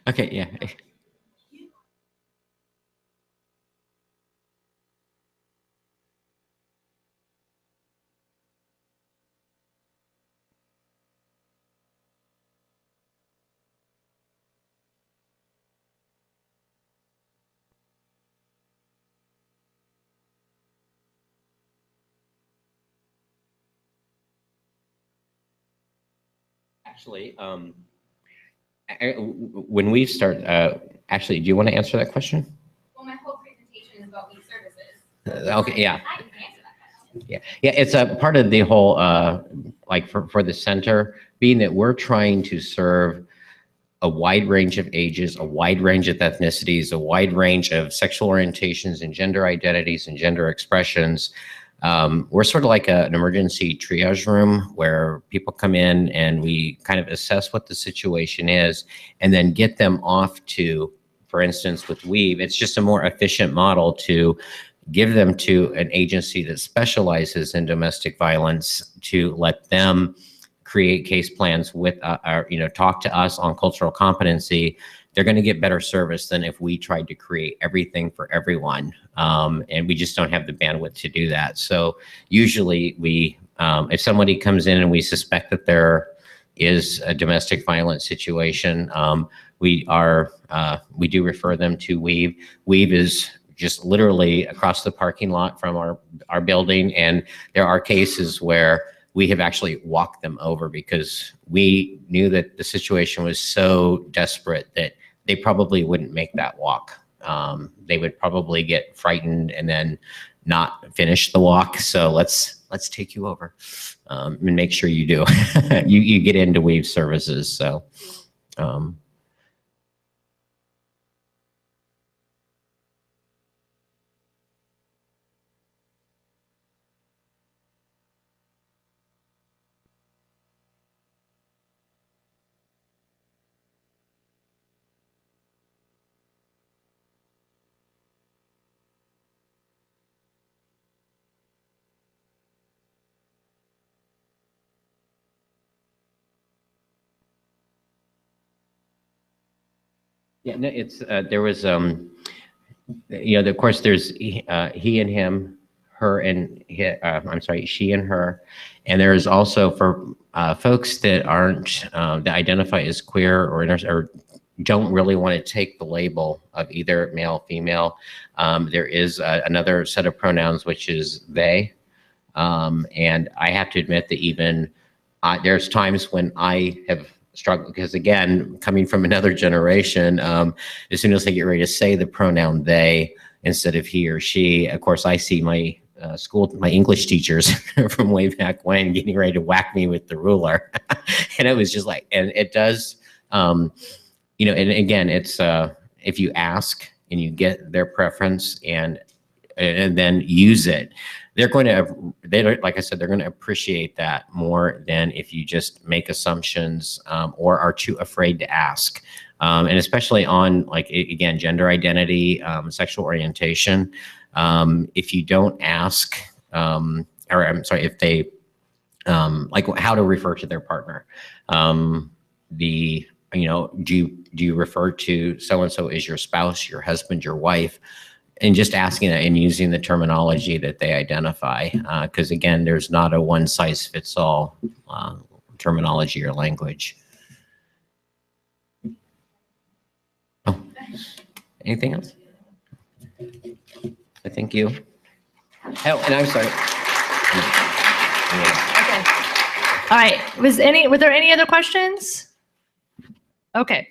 Okay, yeah. Actually, when we start, actually, do you want to answer that question? Well, my whole presentation is about weed services. Okay, yeah. I can answer that question. Yeah, it's a part of the whole, like for the center, being that we're trying to serve a wide range of ages, a wide range of ethnicities, a wide range of sexual orientations and gender identities and gender expressions. We're sort of like an emergency triage room where people come in and we kind of assess what the situation is and then get them off to, for instance, with Weave, it's just a more efficient model to give them to an agency that specializes in domestic violence to let them create case plans with, talk to us on cultural competency. They're going to get better service than if we tried to create everything for everyone. And we just don't have the bandwidth to do that. So usually we, if somebody comes in and we suspect that there is a domestic violence situation, we do refer them to Weave. Weave is just literally across the parking lot from our building. And there are cases where we have actually walked them over because we knew that the situation was so desperate that they probably wouldn't make that walk. They would probably get frightened and then not finish the walk. So let's take you over and make sure you do. you get into Weave services. So. Yeah, no, it's there was of course there's he and him, her and I'm sorry, she and her, and there's also for folks that aren't that identify as queer or don't really want to take the label of either male, female. There is another set of pronouns which is they, and I have to admit that even there's times when I have struggle because again, coming from another generation, as soon as I get ready to say the pronoun they instead of he or she, of course, I see my my English teachers from way back when getting ready to whack me with the ruler. And it was just like, and it does, and again, it's if you ask and you get their preference and then use it, like I said, they're going to appreciate that more than if you just make assumptions or are too afraid to ask. And especially on again, gender identity, sexual orientation, if you don't ask, or I'm sorry, if they like how to refer to their partner, do you refer to so-and-so as your spouse, your husband, your wife? And just asking that and using the terminology that they identify. Because again, there's not a one size fits all terminology or language. Oh, anything else? I thank you. Oh, and I'm sorry. Okay. All right. Were there any other questions? Okay.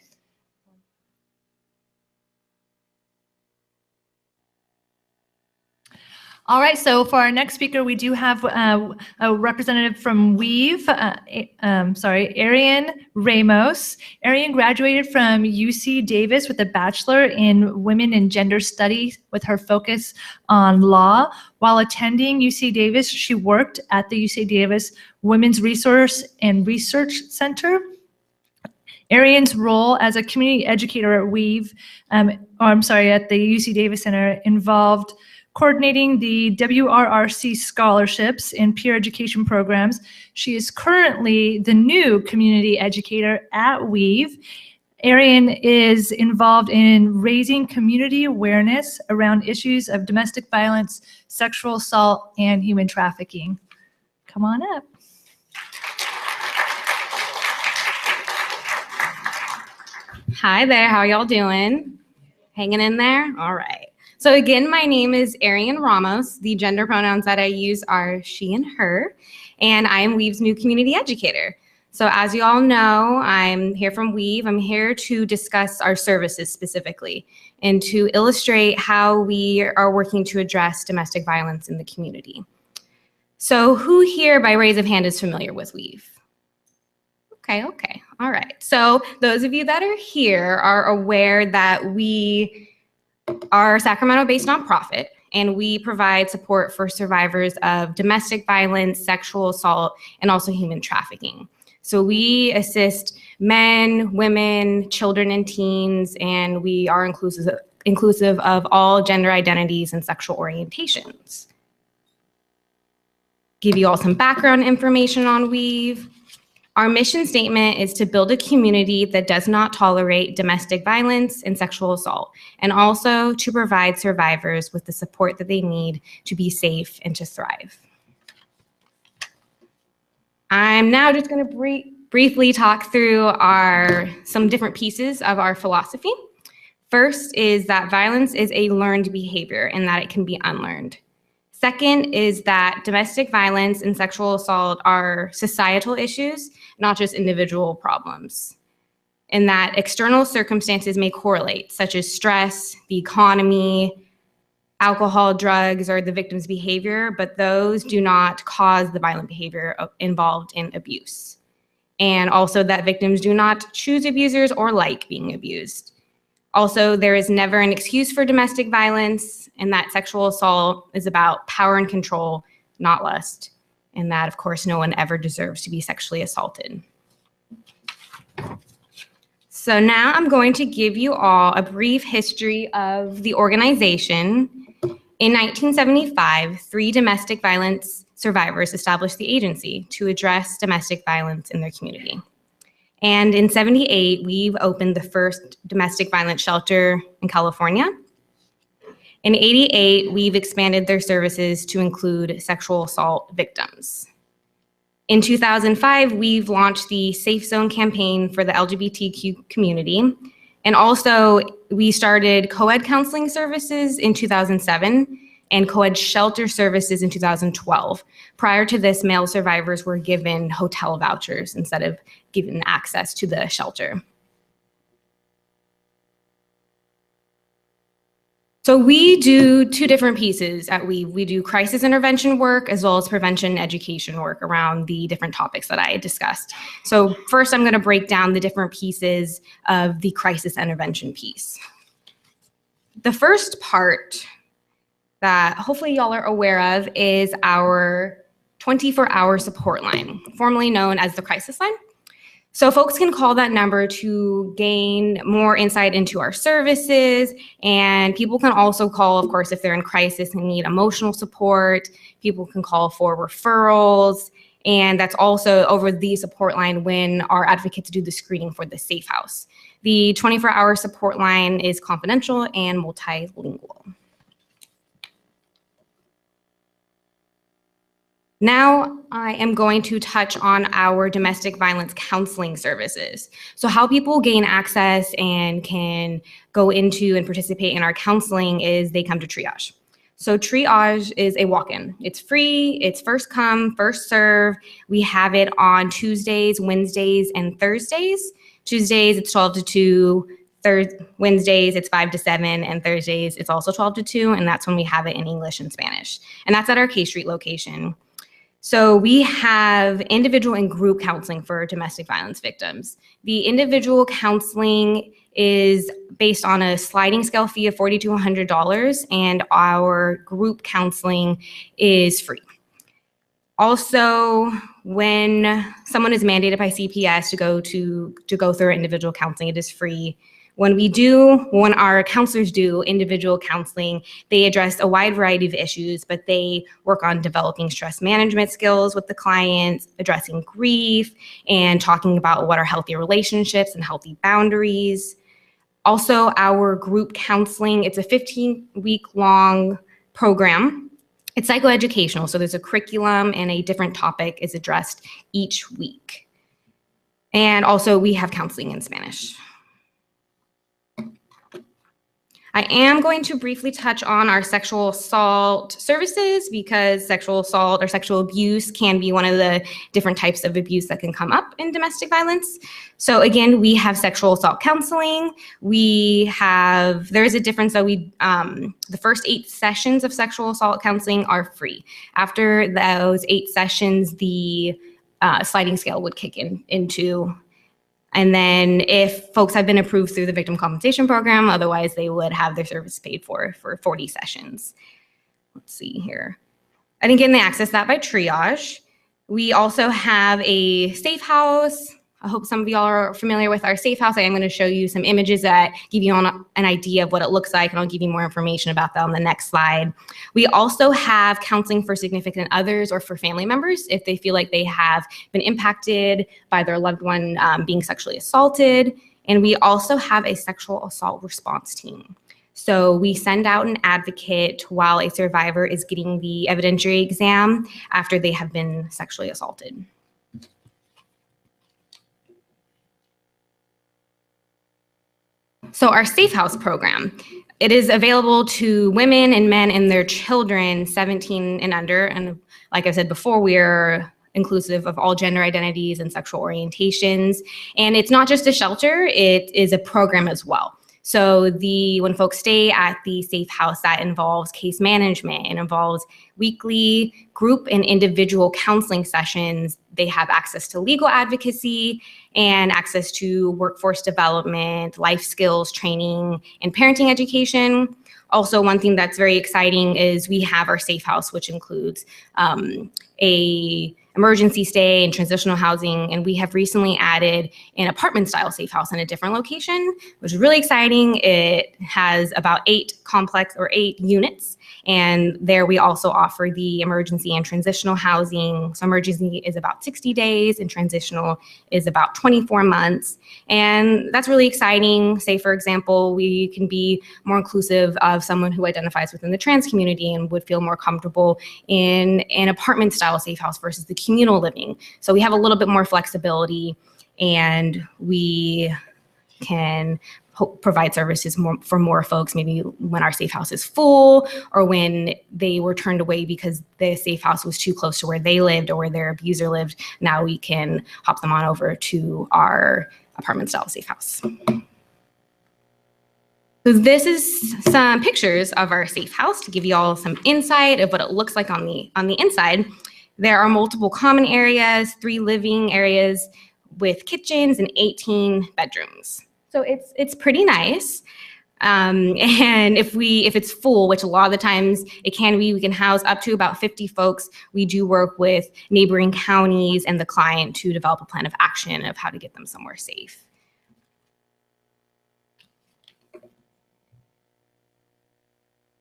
All right, so for our next speaker, we do have a representative from Weave, Arian Ramos. Arian graduated from UC Davis with a bachelor in women and gender studies with her focus on law. While attending UC Davis, she worked at the UC Davis Women's Resource and Research Center. Arian's role as a community educator at Weave, at the UC Davis Center involved coordinating the WRRC scholarships and peer education programs. She is currently the new community educator at Weave. Arian is involved in raising community awareness around issues of domestic violence, sexual assault, and human trafficking. Come on up. Hi there, how y'all doing? Hanging in there? All right. So again, my name is Arian Ramos. The gender pronouns that I use are she and her, and I am Weave's new community educator. So as you all know, I'm here from Weave. I'm here to discuss our services specifically and to illustrate how we are working to address domestic violence in the community. So who here by raise of hand is familiar with Weave? Okay, all right. So those of you that are here are aware that we are a Sacramento-based nonprofit, and we provide support for survivors of domestic violence, sexual assault, and also human trafficking. So we assist men, women, children, and teens, and we are inclusive of all gender identities and sexual orientations. Give you all some background information on Weave. Our mission statement is to build a community that does not tolerate domestic violence and sexual assault, and also to provide survivors with the support that they need to be safe and to thrive. I'm now just going to briefly talk through some different pieces of our philosophy. First is that violence is a learned behavior and that it can be unlearned. Second is that domestic violence and sexual assault are societal issues, not just individual problems, and that external circumstances may correlate, such as stress, the economy, alcohol, drugs, or the victim's behavior, but those do not cause the violent behavior involved in abuse. And also that victims do not choose abusers or like being abused. Also, there is never an excuse for domestic violence, and that sexual assault is about power and control, not lust. And that, of course, no one ever deserves to be sexually assaulted. So now I'm going to give you all a brief history of the organization. In 1975, 3 domestic violence survivors established the agency to address domestic violence in their community. And in 78, We've opened the first domestic violence shelter in California. In 88, We've expanded their services to include sexual assault victims. In 2005, We've launched the Safe Zone campaign for the LGBTQ community. And also, we started co-ed counseling services in 2007 and co-ed shelter services in 2012. Prior to this, male survivors were given hotel vouchers instead of given access to the shelter. So we do 2 different pieces at Weave. We do crisis intervention work as well as prevention and education work around the different topics that I discussed. So first, I'm going to break down the different pieces of the crisis intervention piece. The first part that hopefully y'all are aware of is our 24-hour support line, formerly known as the crisis line. So folks can call that number to gain more insight into our services, and people can also call, of course, if they're in crisis and need emotional support. People can call for referrals, and that's also over the support line when our advocates do the screening for the Safe House. The 24-hour support line is confidential and multilingual. Now I am going to touch on our domestic violence counseling services. So how people gain access and can go into and participate in our counseling is they come to triage. So triage is a walk-in. It's free, it's first come, first serve. We have it on Tuesdays, Wednesdays, and Thursdays. Tuesdays, it's 12 to 2. Wednesdays, it's 5 to 7, and Thursdays, it's also 12 to 2, and that's when we have it in English and Spanish. And that's at our K Street location. So we have individual and group counseling for domestic violence victims. The individual counseling is based on a sliding scale fee of $40 to $100, and our group counseling is free. Also, when someone is mandated by CPS to go through individual counseling, it is free. When our counselors do individual counseling, they address a wide variety of issues, but they work on developing stress management skills with the clients, addressing grief, and talking about what are healthy relationships and healthy boundaries. Also, our group counseling, it's a 15-week long program. It's psychoeducational, so there's a curriculum and a different topic is addressed each week. And also, we have counseling in Spanish. I am going to briefly touch on our sexual assault services because sexual assault or sexual abuse can be one of the different types of abuse that can come up in domestic violence. So again, we have sexual assault counseling. There is a difference though. The first 8 sessions of sexual assault counseling are free. After those 8 sessions, the sliding scale would kick into. And then if folks have been approved through the victim compensation program, otherwise they would have their service paid for 40 sessions. Let's see here. And again, they access that by triage. We also have a safe house. I hope some of y'all are familiar with our safe house. I am going to show you some images that give you an idea of what it looks like, and I'll give you more information about that on the next slide. We also have counseling for significant others or for family members if they feel like they have been impacted by their loved one being sexually assaulted. And we also have a sexual assault response team. So we send out an advocate while a survivor is getting the evidentiary exam after they have been sexually assaulted. So our Safe House program, it is available to women and men and their children 17 and under. And like I said before, we're inclusive of all gender identities and sexual orientations. And it's not just a shelter, it is a program as well. So when folks stay at the Safe House, that involves case management, it involves weekly group and individual counseling sessions. They have access to legal advocacy and access to workforce development, life skills training, and parenting education. Also, one thing that's very exciting is we have our Safe House, which includes a emergency stay and transitional housing, and we have recently added an apartment-style safe house in a different location, which is really exciting. It has about 8 units, and there we also offer the emergency and transitional housing. So emergency is about 60 days, and transitional is about 24 months, and that's really exciting. Say, for example, we can be more inclusive of someone who identifies within the trans community and would feel more comfortable in an apartment-style safe house versus the communal living. So we have a little bit more flexibility, and we can provide services for more folks, maybe when our safe house is full or when they were turned away because the safe house was too close to where they lived or where their abuser lived. Now we can hop them on over to our apartment-style safe house. So this is some pictures of our safe house to give you all some insight of what it looks like on the inside. There are multiple common areas, 3 living areas with kitchens and 18 bedrooms. So it's pretty nice. And if it's full, which a lot of the times it can be, we can house up to about 50 folks. We do work with neighboring counties and the client to develop a plan of action of how to get them somewhere safe.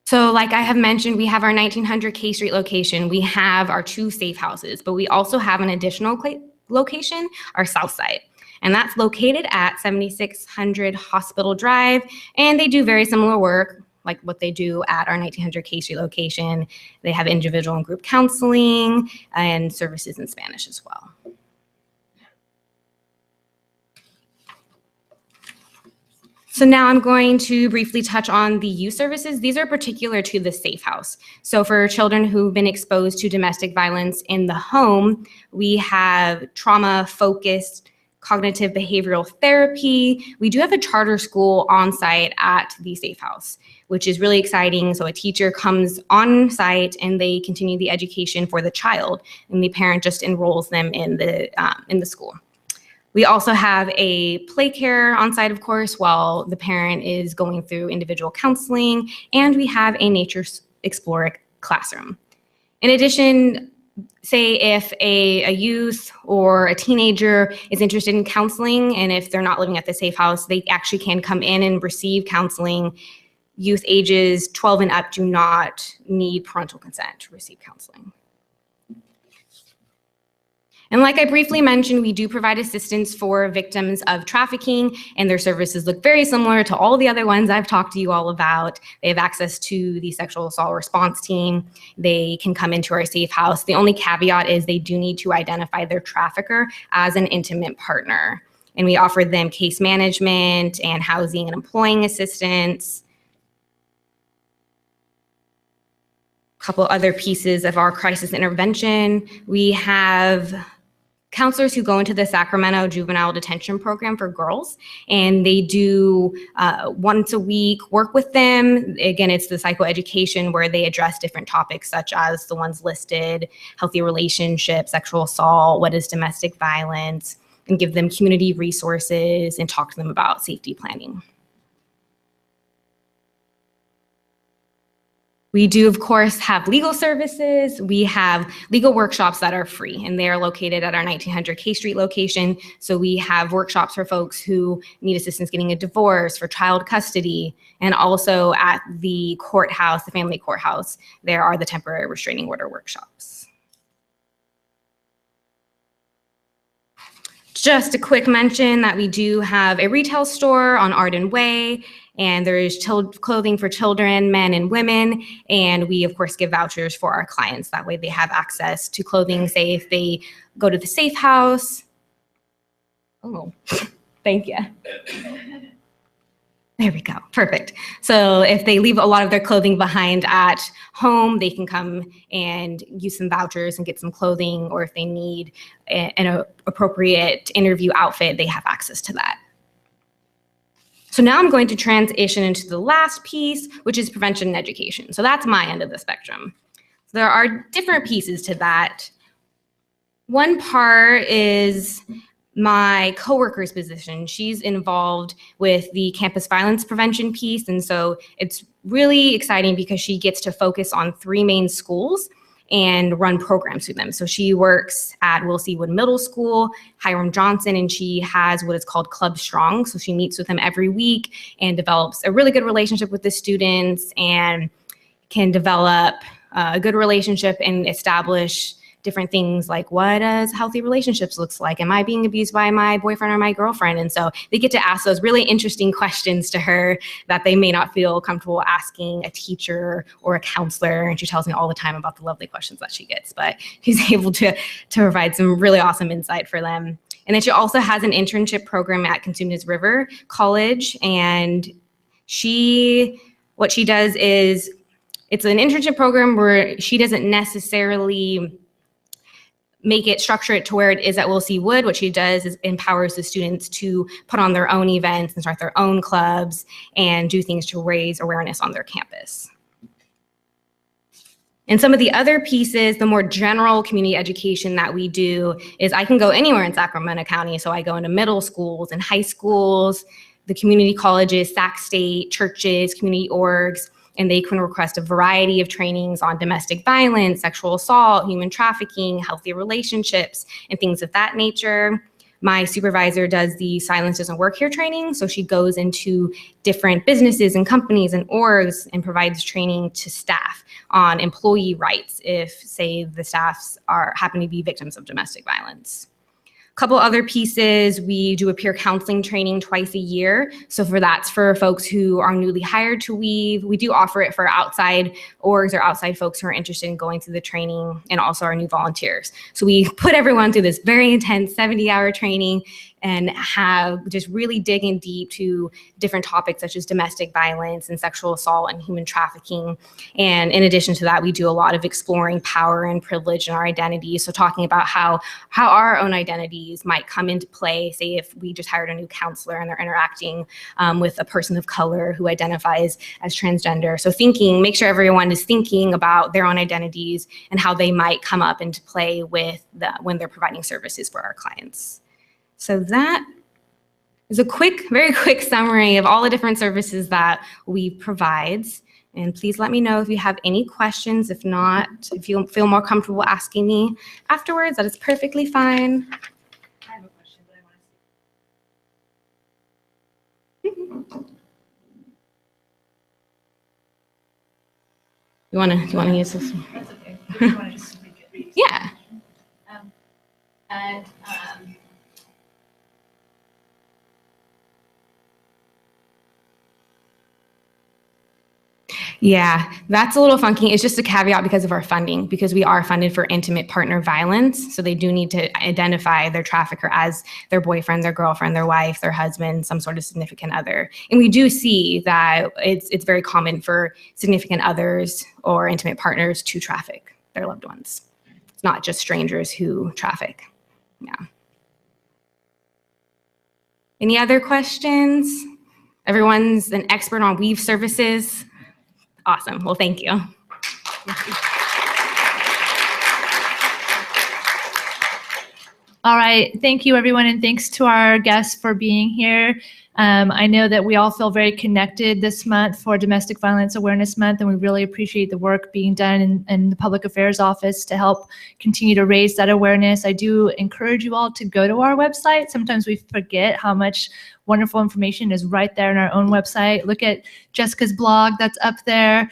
So like I have mentioned, we have our 1900 K Street location. We have our 2 safe houses, but we also have an additional location, our south side. And that's located at 7600 Hospital Drive. And they do very similar work like what they do at our 1900 K Street location. They have individual and group counseling and services in Spanish as well. So now I'm going to briefly touch on the youth services. These are particular to the Safe House. So for children who've been exposed to domestic violence in the home, we have trauma-focused cognitive behavioral therapy. We do have a charter school on site at the Safe House, which is really exciting. So a teacher comes on site and they continue the education for the child, and the parent just enrolls them in the school. We also have a play care on site, of course, while the parent is going through individual counseling, and we have a nature explorer classroom. In addition, say if a youth or a teenager is interested in counseling, and if they're not living at the Safe House, they actually can come in and receive counseling. Youth ages 12 and up do not need parental consent to receive counseling. And like I briefly mentioned, we do provide assistance for victims of trafficking, and their services look very similar to all the other ones I've talked to you all about. They have access to the sexual assault response team. They can come into our Safe House. The only caveat is they do need to identify their trafficker as an intimate partner. And we offer them case management and housing and employing assistance. Couple other pieces of our crisis intervention. We have counselors who go into the Sacramento Juvenile Detention Program for girls, and they do once a week work with them. Again, it's the psychoeducation where they address different topics such as the ones listed: healthy relationships, sexual assault, what is domestic violence, and give them community resources and talk to them about safety planning. We do, of course, have legal services. We have legal workshops that are free, and they are located at our 1900 K Street location. So we have workshops for folks who need assistance getting a divorce, for child custody, and also at the courthouse, the family courthouse, there are the temporary restraining order workshops. Just a quick mention that we do have a retail store on Arden Way, and there is clothing for children, men, and women. And we, of course, give vouchers for our clients. That way they have access to clothing, say if they go to the Safe House. Oh, thank you. There we go, perfect. So if they leave a lot of their clothing behind at home, they can come and use some vouchers and get some clothing, or if they need an appropriate interview outfit, they have access to that. So now I'm going to transition into the last piece, which is prevention and education. So that's my end of the spectrum. So there are different pieces to that. One part is my coworker's position. She's involved with the campus violence prevention piece. And so it's really exciting because she gets to focus on 3 main schools and run programs through them. So she works at Will C. Wood Middle School, Hiram Johnson, and she has what is called Club Strong. So she meets with them every week and develops a really good relationship with the students and can develop a good relationship and establish different things like, what does healthy relationships looks like? Am I being abused by my boyfriend or my girlfriend? And so they get to ask those really interesting questions to her that they may not feel comfortable asking a teacher or a counselor. And she tells me all the time about the lovely questions that she gets, but she's able to provide some really awesome insight for them. And then she also has an internship program at Cosumnes River College. And what she does is, it's an internship program where she doesn't necessarily structure it to where it is at Will C. Wood. What she does is empowers the students to put on their own events and start their own clubs and do things to raise awareness on their campus. And some of the other pieces, the more general community education that we do is I can go anywhere in Sacramento County. So I go into middle schools and high schools, the community colleges, Sac State, churches, community orgs, and they can request a variety of trainings on domestic violence, sexual assault, human trafficking, healthy relationships, and things of that nature. My supervisor does the Silence Doesn't Work Here training. So she goes into different businesses and companies and orgs and provides training to staff on employee rights if, say, the staffs happen to be victims of domestic violence. Couple other pieces, we do a peer counseling training twice a year. So that's for folks who are newly hired to weave. We do offer it for outside orgs or outside folks who are interested in going through the training, and also our new volunteers. So we put everyone through this very intense 70-hour training, and have just really digging deep to different topics such as domestic violence and sexual assault and human trafficking. And in addition to that, we do a lot of exploring power and privilege in our identities. So talking about how our own identities might come into play, say if we just hired a new counselor and they're interacting with a person of color who identifies as transgender. So make sure everyone is thinking about their own identities and how they might come up into play when they're providing services for our clients. So that is a very quick summary of all the different services that we provide. And please let me know if you have any questions. If not, if you feel more comfortable asking me afterwards, that is perfectly fine. I have a question, but I want to see. You want to use this? That's okay. You want to just read it? Yeah. Yeah, that's a little funky. It's just a caveat because of our funding, because we are funded for intimate partner violence. So they do need to identify their trafficker as their boyfriend, their girlfriend, their wife, their husband, some sort of significant other. And we do see that it's very common for significant others or intimate partners to traffic their loved ones. It's not just strangers who traffic. Yeah. Any other questions? Everyone's an expert on weave services. Awesome. Well, thank you. All right. Thank you, everyone, and thanks to our guests for being here. I know that we all feel very connected this month for Domestic Violence Awareness Month, and we really appreciate the work being done in the Public Affairs Office to help continue to raise that awareness. I do encourage you all to go to our website. Sometimes we forget how much wonderful information is right there on our own website. Look at Jessica's blog that's up there.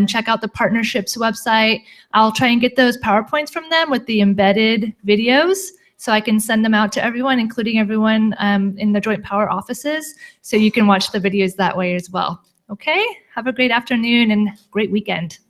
Check out the partnerships website. I'll try and get those PowerPoints from them with the embedded videos, so I can send them out to everyone, including everyone in the Joint Power offices, so you can watch the videos that way as well. Okay, have a great afternoon and great weekend.